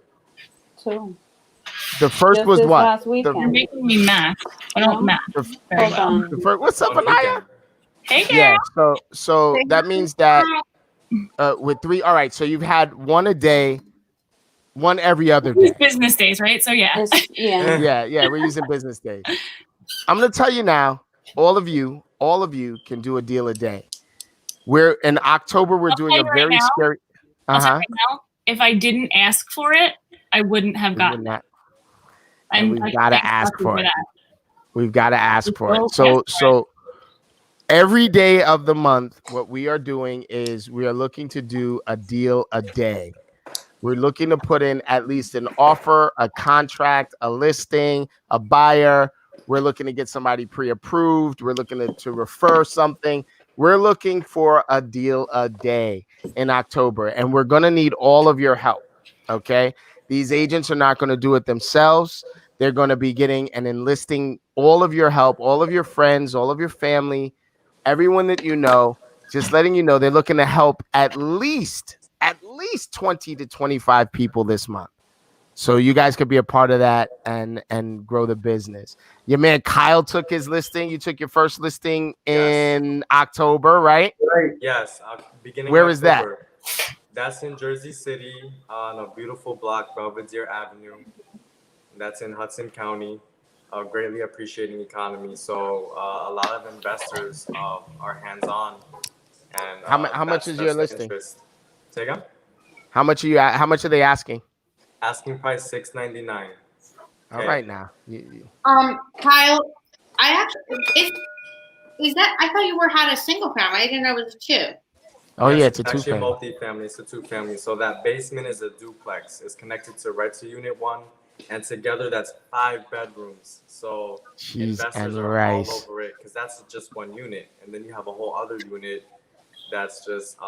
2. The first Just was this what? last You're weekend. making me math. I don't math very well. The first, what's up, Anaya? Hey, girl. Yeah. So that means that with 3. All right. So you've had 1 a day, 1 every other day. Business days, right? So yeah. Yeah. We're using business days. I'm gonna tell you now. All of you can do a deal a day. We're in October. We're doing a very scary. I'll tell you right now, if I didn't ask for it, I wouldn't have gotten it. And we've got to ask for it. We've got to ask for it. So every day of the month, what we are doing is we are looking to do a deal a day. We're looking to put in at least an offer, a contract, a listing, a buyer. We're looking to get somebody pre-approved. We're looking to refer something. We're looking for a deal a day in October, and we're going to need all of your help, okay? These agents are not going to do it themselves. They're going to be getting and enlisting all of your help, all of your friends, all of your family, everyone that you know, just letting you know they're looking to help at least 20 to 25 people this month. So you guys could be a part of that and grow the business. Your man Kyle took his listing. You took your first listing in October, right? Yes. Beginning Where of is that? October. That's in Jersey City on a beautiful block, Belvedere Avenue. That's in Hudson County. Greatly appreciating economy. So a lot of investors are hands-on. And how much is your listing? Interest. Say again? How much are they asking? Asking price $699. All right now. Kyle, I actually is that I thought you had a single family. I didn't know it was 2. Oh yes, yeah, it's a actually 2-family. Multi-family. It's a 2-family. So that basement is a duplex. It's connected to unit 1, and together that's 5 bedrooms. So investors are all over it because that's just 1 unit, and then you have a whole other unit that's just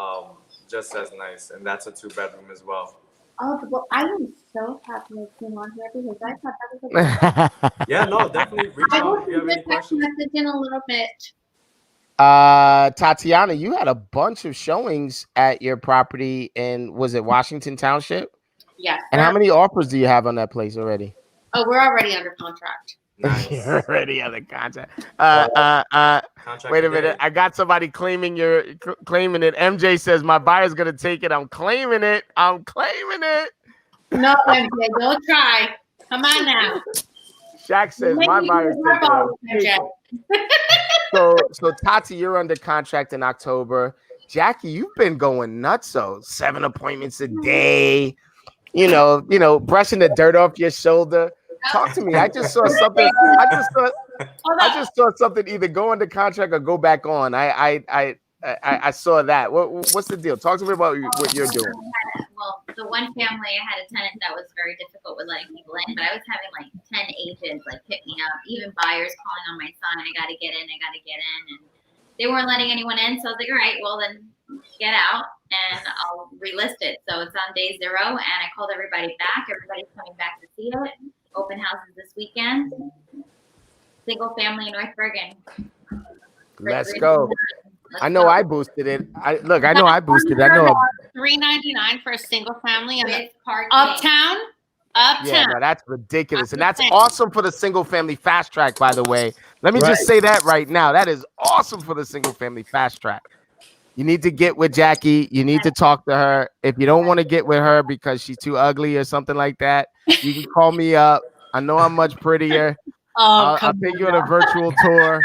as nice, and that's a 2-bedroom as well. Oh, well, I am so happy I came on here because I thought that was yeah, no, definitely reach out if you have any questions. Message in a little bit. Tatiana, you had a bunch of showings at your property in, was it Washington Township? Yes. And how many offers do you have on that place already? Oh, we're already under contract. Nice. You're already under contract. Wait a minute. I got somebody claiming it. MJ says my buyer's gonna take it. I'm claiming it. No, MJ, don't try. Come on now. Shaq says my buyer's taking it. So Tati, you're under contract in October. Jackie, you've been going nuts. So 7 appointments a day. You know, brushing the dirt off your shoulder. Talk to me. I just saw something. I just saw something either go under contract or go back on. I saw that. What's the deal? Talk to me about what you're doing. Well, the 1 family, I had a tenant that was very difficult with letting people in, but I was having like 10 agents like pick me up, even buyers calling on my son. I got to get in, and they weren't letting anyone in. So I was like, all right, well then get out and I'll relist it. So it's on day 0, and I called everybody back. Everybody's coming back to see it. Open houses this weekend. Single family in North Bergen. Let's go. I know I boosted it. I know I boosted it. I know. $3.99 for a single family and parking. uptown. Yeah, no, that's ridiculous. And that's awesome for the single family fast track, by the way. Let me just say that right now. That is awesome for the single family fast track. You need to get with Jackie. You need to talk to her. If you don't want to get with her because she's too ugly or something like that, you can call me up. I know I'm much prettier. I'll take you on a virtual tour.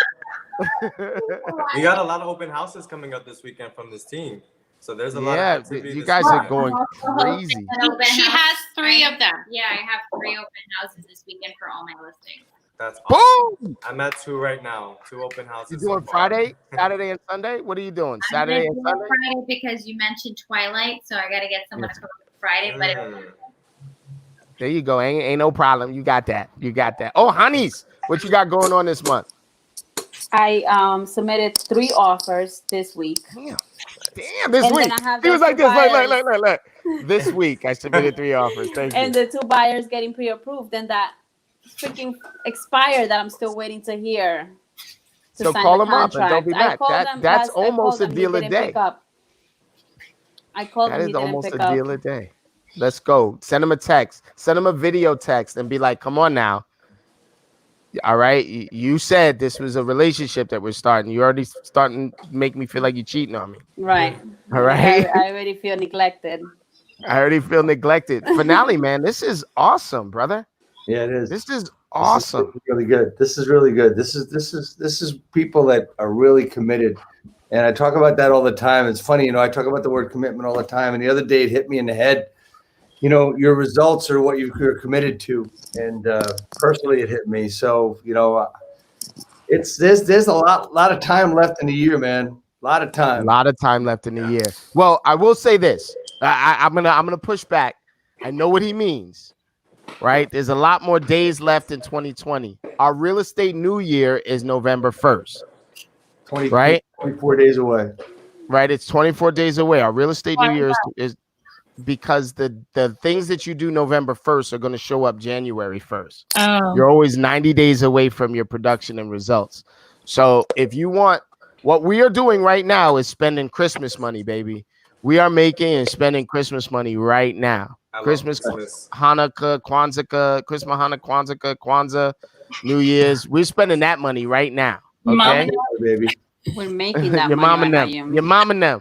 We got a lot of open houses coming up this weekend from this team. So there's a lot of activity. You guys are going crazy. She has 3 of them. Yeah, I have 3 open houses this weekend for all my listings. That's awesome. Boom! I'm at 2 right now. 2 open houses. You doing Friday, Saturday, and Sunday? What are you doing? Saturday and Sunday? Friday because you mentioned Twilight, so I got to get someone to come Friday. But there you go. Ain't no problem. You got that. Oh, honeys, what you got going on this month? I submitted 3 offers this week. Damn, this week. He was like this. Look. This week I submitted 3 offers. Thank you. And the 2 buyers getting pre-approved, and that freaking expired that I'm still waiting to hear. So call them up and they'll be back. That's almost a deal a day. I called them. That is almost a deal a day. Let's go. Send them a text. Send them a video text and be like, come on now. All right. You said this was a relationship that we're starting. You already starting to make me feel like you're cheating on me. Right. All right. I already feel neglected. Finale, man. This is awesome, brother. Yeah, it is. This is awesome. This is really good. This is really good. This is people that are really committed. And I talk about that all the time. It's funny, I talk about the word commitment all the time. And the other day it hit me in the head. Your results are what you're committed to. And personally, it hit me. So, there's a lot of time left in the year, man. A lot of time left in the year. Well, I will say this. I'm gonna push back. I know what he means, right? There's a lot more days left in 2020. Our real estate new year is November 1st. 24 days away. Right, it's 24 days away. Our real estate new year is because the things that you do November 1st are going to show up January 1st. Oh. You're always 90 days away from your production and results. So if you want, what we are doing right now is spending Christmas money, baby. We are making and spending Christmas money right now. Christmas, Hanukkah, Kwanzaa, New Year's. We're spending that money right now. Okay, baby. We're making that your money. Your mom and them.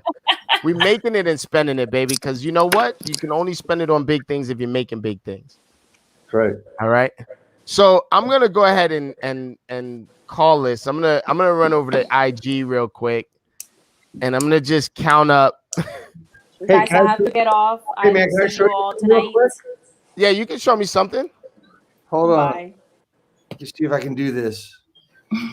We're making it and spending it, baby, because you know what? You can only spend it on big things if you're making big things. Right. All right. So I'm gonna go ahead and call this. I'm gonna run over to IG real quick, and I'm gonna just count up. Guys, I have to get off. Hey, man, can I show you all tonight? Yeah, you can show me something. Hold on. Just see if I can do this.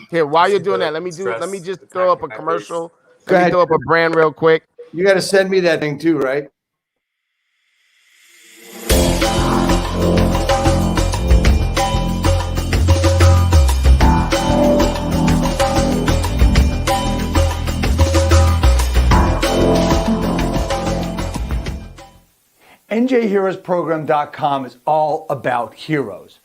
Here, while you're doing that, let me just throw up a commercial. Let me throw up a brand real quick. You got to send me that thing too, right? NJHeroesProgram.com is all about heroes.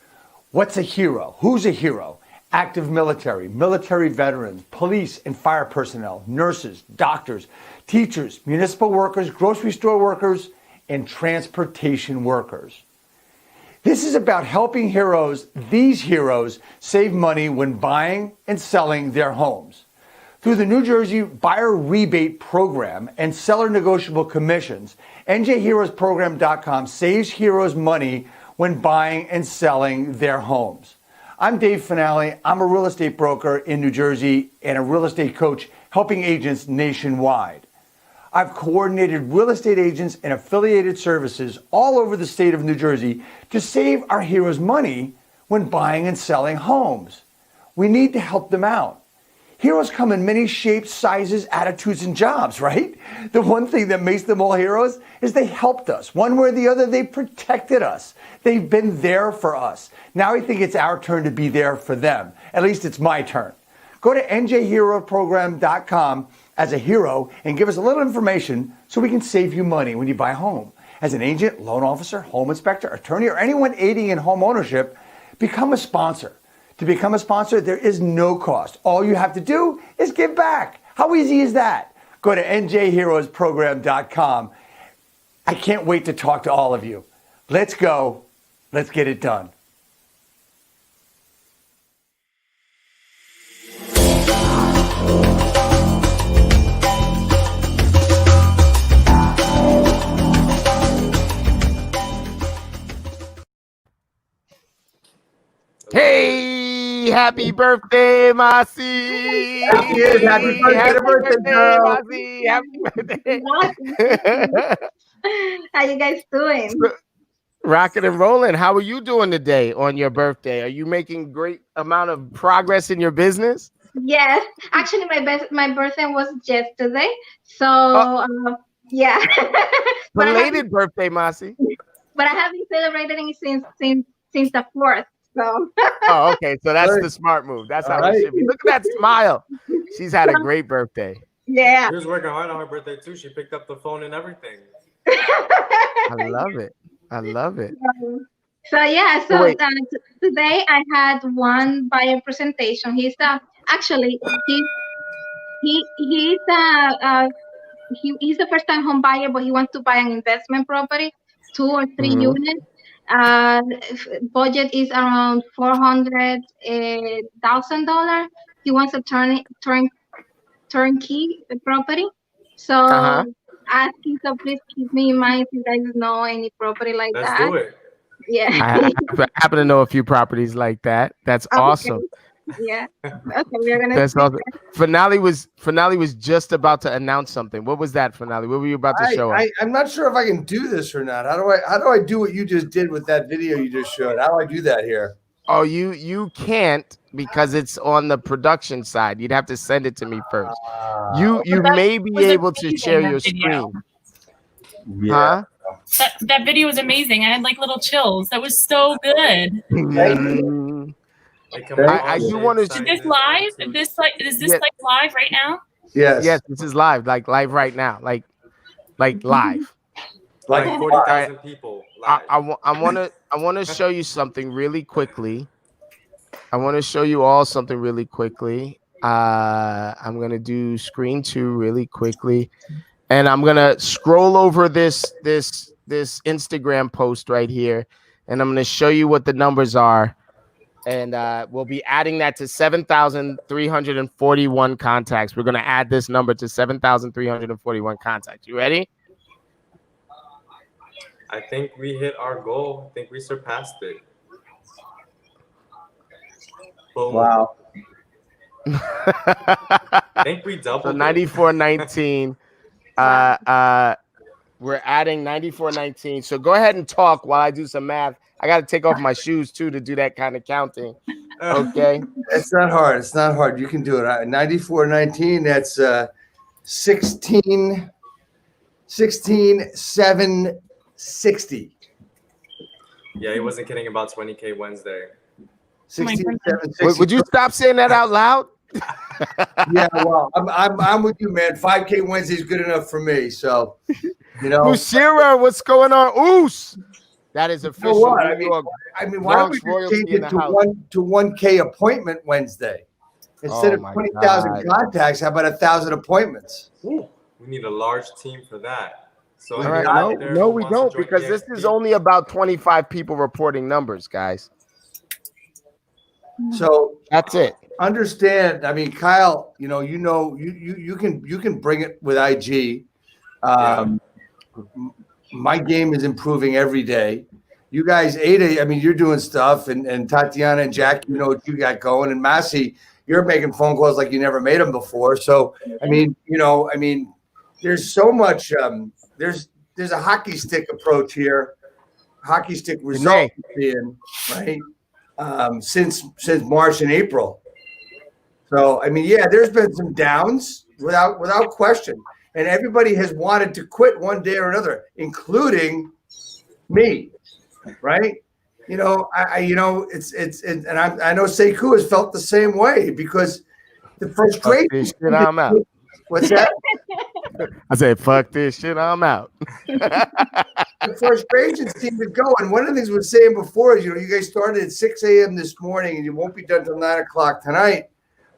What's a hero? Who's a hero? Active military, military veterans, police and fire personnel, nurses, doctors, teachers, municipal workers, grocery store workers, and transportation workers. This is about helping these heroes, save money when buying and selling their homes. Through the New Jersey Buyer Rebate Program and Seller Negotiable Commissions, NJHeroesProgram.com saves heroes money when buying and selling their homes. I'm Dave Finale. I'm a real estate broker in New Jersey and a real estate coach helping agents nationwide. I've coordinated real estate agents and affiliated services all over the state of New Jersey to save our heroes money when buying and selling homes. We need to help them out. Heroes come in many shapes, sizes, attitudes, and jobs, right? The one thing that makes them all heroes is they helped us. One way or the other, they protected us. They've been there for us. Now I think it's our turn to be there for them. At least it's my turn. Go to NJHeroesProgram.com as a hero and give us a little information so we can save you money when you buy a home. As an agent, loan officer, home inspector, attorney, or anyone aiding in home ownership, become a sponsor. To become a sponsor, there is no cost. All you have to do is give back. How easy is that? Go to njheroesprogram.com. I can't wait to talk to all of you. Let's go. Let's get it done. Hey, happy birthday, Masi. Happy birthday, girl. Masi. Happy birthday. How you guys doing? Rocking and rolling. How are you doing today on your birthday? Are you making great amount of progress in your business? Yes, actually, my birthday was yesterday, so yeah. Belated birthday, Masi. But I have been celebrating since the 4th. So. Oh, okay. So that's the smart move. That's how it should be. Look at that smile. She's had a great birthday. Yeah. She was working hard on her birthday too. She picked up the phone and everything. I love it. I love it. So yeah. So today I had one buyer presentation. He's actually he's the first time home buyer, but he wants to buy an investment property, 2 or 3 units. Budget is around $400,000. He wants a turnkey property. So asking, so please keep me in mind if you guys know any property like that. Let's do it. Yeah. I happen to know a few properties like that. That's awesome. Yeah. Okay, we're gonna. That's awesome. Finale was just about to announce something. What was that, Finale? What were you about to show us? I'm not sure if I can do this or not. How do I do what you just did with that video you just showed? How do I do that here? Oh, you can't because it's on the production side. You'd have to send it to me first. You may be able to share your screen. Yeah. Huh? That video was amazing. I had like little chills. That was so good. I do want to. Is this live? Is this like live right now? Yes. Yes, this is live. Like live right now. Like live. Like 40,000 people. Live. I want to show you something really quickly. I want to show you all something really quickly. I'm gonna do screen 2 really quickly, and I'm gonna scroll over this Instagram post right here, and I'm gonna show you what the numbers are. And we'll be adding that to 7,341 contacts. We're going to add this number to 7,341 contacts. You ready? I think we hit our goal. I think we surpassed it. Boom. Wow. I think we doubled so 9419. We're adding 9419. So go ahead and talk while I do some math. I got to take off my shoes too to do that kind of counting. Okay. It's not hard. It's not hard. You can do it. 9419. That's 16,760. Yeah, he wasn't kidding about 20K Wednesday. 16,760. Would you stop saying that out loud? Yeah, well, I'm with you, man. 5K Wednesday is good enough for me. So, you know. Ushira, what's going on? Oos. That is official. You know what? I mean, why don't we just change it to 1K appointment Wednesday instead of 20,000 contacts? How about 1,000 appointments? Ooh, we need a large team for that. So all right, no, we don't, because this is only about 25 people reporting numbers, guys. So that's it. Understand? I mean, Kyle, you can bring it with IG. My game is improving every day. You guys, Ada, I mean, you're doing stuff, and Tatiana and Jack, you know what you got going, and Masi, you're making phone calls like you never made them before. So, I mean, there's so much. There's a hockey stick approach here, hockey stick result being right since March and April. So, I mean, yeah, there's been some downs without question. And everybody has wanted to quit one day or another, including me, right? I know Sekou has felt the same way because the frustration. Fuck this shit, I'm out. What's that? I said, fuck this shit, I'm out. the frustrations seem to go. And one of the things we were saying before is, you know, you guys started at 6 a.m. this morning and you won't be done till 9 o'clock tonight.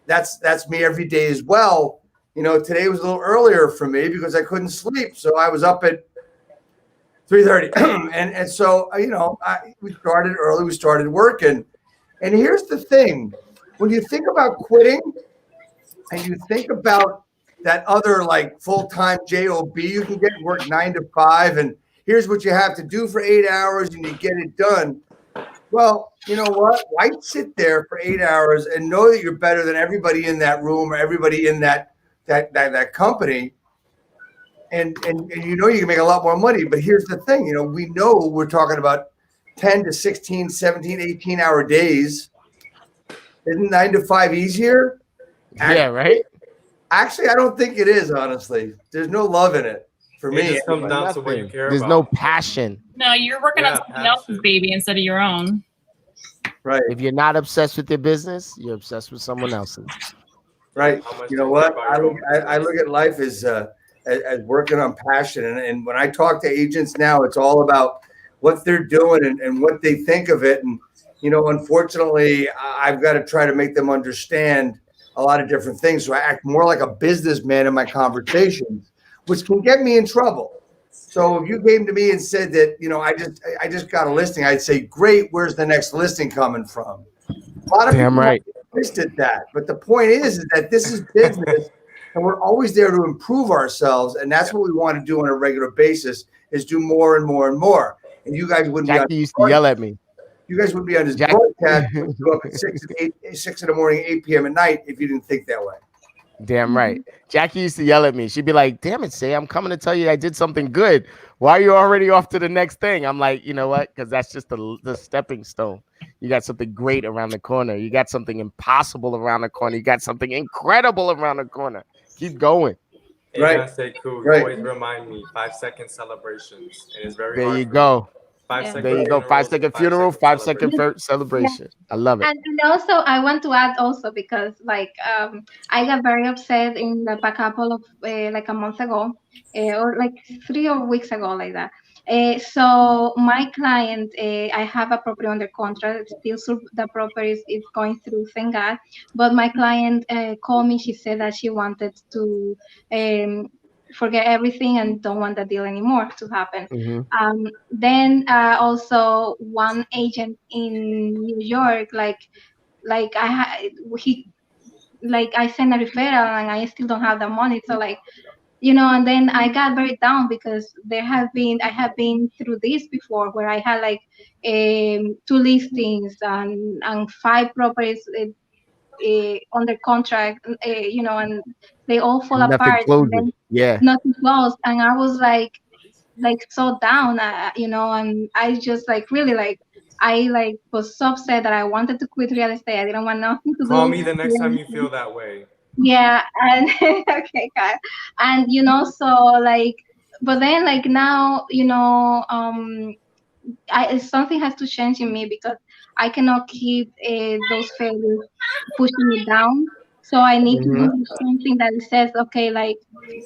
That's me every day as well. You know, today was a little earlier for me because I couldn't sleep. So I was up at 3:30. and so, you know, we started early. We started working. And here's the thing. When you think about quitting and you think about that other like full-time job, you can get work 9 to 5, and here's what you have to do for 8 hours, and you get it done. Well, you know what? Why sit there for 8 hours and know that you're better than everybody in that room or everybody in that company, and you know you can make a lot more money. But here's the thing, you know, we know we're talking about 10 to 16, 17, 18-hour days. Isn't 9 to 5 easier? Yeah, right. Actually, I don't think it is, honestly. There's no love in it for me. It just comes down to what you care There's about. no passion. No, you're working on somebody else's baby instead of your own. Right. If you're not obsessed with your business, you're obsessed with someone else's. Right. You know what? I look at life as working on passion. And when I talk to agents now, it's all about what they're doing and what they think of it. And, you know, unfortunately, I've got to try to make them understand a lot of different things. So I act more like a businessman in my conversations, which can get me in trouble. So if you came to me and said that, you know, I just got a listing, I'd say, great, where's the next listing coming from? A lot of people right. missed at that. But the point is that this is business and we're always there to improve ourselves. And that's what we want to do on a regular basis, is do more and more and more. And you guys wouldn't Jackie used to yell at me. You guys would be on this broadcast up at 6 in the morning, 8 p.m. at night if you didn't think that way. Damn right. Jackie used to yell at me. She'd be like, damn it, Say, I'm coming to tell you I did something good. Why are you already off to the next thing? I'm like, you know what? Because that's just the stepping stone. You got something great around the corner. You got something impossible around the corner. You got something incredible around the corner. Keep going. Hey, right. Say cool. You always remind me 5-second celebrations. And it's very hard. There you go. 5 second there you go. 5-second funeral, 5-second celebration. I love it. And also, I want to add also because like I got very upset in a couple of like a month ago, or like 3 weeks ago, like that. So my client, I have a property under contract. Still, the property is going through, thank God. But my client called me. She said that she wanted to forget everything and don't want the deal anymore to happen. Mm-hmm. Then also one agent in New York, like I sent a referral and I still don't have the money. So like, you know, and then I got very down because I have been through this before where I had like 2 listings and 5 properties under contract, you know, and they all fall apart. And then nothing closed, and I was like so down, you know, and I just like really like I like was so upset that I wanted to quit real estate. I didn't want nothing to do. Call me the next time you feel that way. Yeah, and okay, God. And you know, so like, but then like now, you know, something has to change in me because I cannot keep those failures pushing me down. So I need to do something that says, okay, like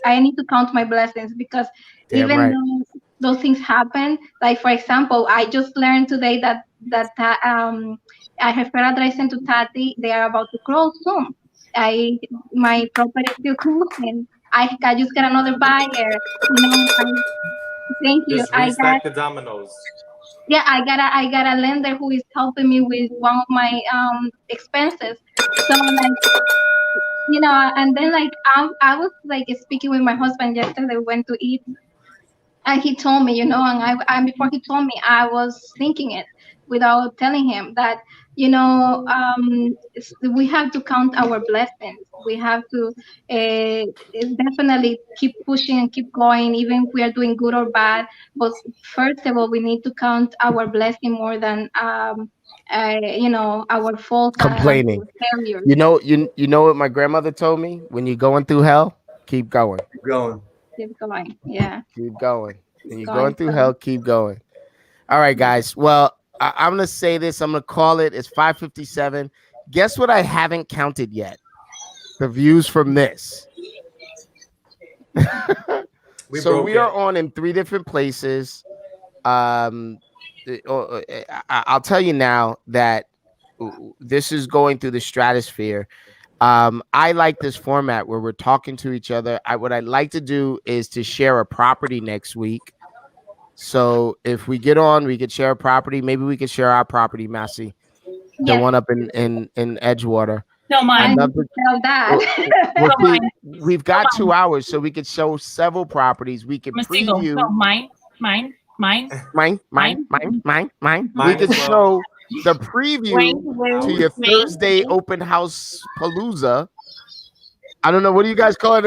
I need to count my blessings because even though those things happen, like for example, I just learned today that I have heard that I sent to Tati, they are about to close soon. My property is still closing. I just got another buyer. You know, thank you. Just restack the dominoes. Yeah, I got a lender who is helping me with one of my expenses. So like, you know, and then like I was like speaking with my husband yesterday. We went to eat, and he told me, you know, and before he told me, I was thinking it without telling him that, you know, we have to count our blessings. We have to definitely keep pushing and keep going, even if we are doing good or bad. But first of all, we need to count our blessing more than you know, our faults. Complaining. Failures. You know what my grandmother told me? When you're going through hell, keep going. Keep going. Keep going. Yeah. Keep going. When you're going through hell, keep going. All right, guys. Well, I'm going to say this. I'm going to call it. It's 5:57. Guess what I haven't counted yet? The views from this. So we are on in 3 different places. I'll tell you now that this is going through the stratosphere. I like this format where we're talking to each other. What I'd like to do is to share a property next week. So if we get on, we could share a property. Maybe we could share our property, Massey. The one up in Edgewater. No, mine. Love that. We've got 2 hours, so we could show several properties. We could preview. No, mine. We could show the preview to your Thursday open house palooza. I don't know, what do you guys call it?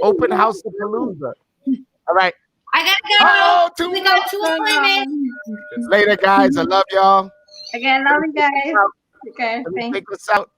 Open house palooza. All right. I gotta go. We got 2 appointments. Later, guys. I love y'all. Again, love you guys. Okay, thanks. Take us out.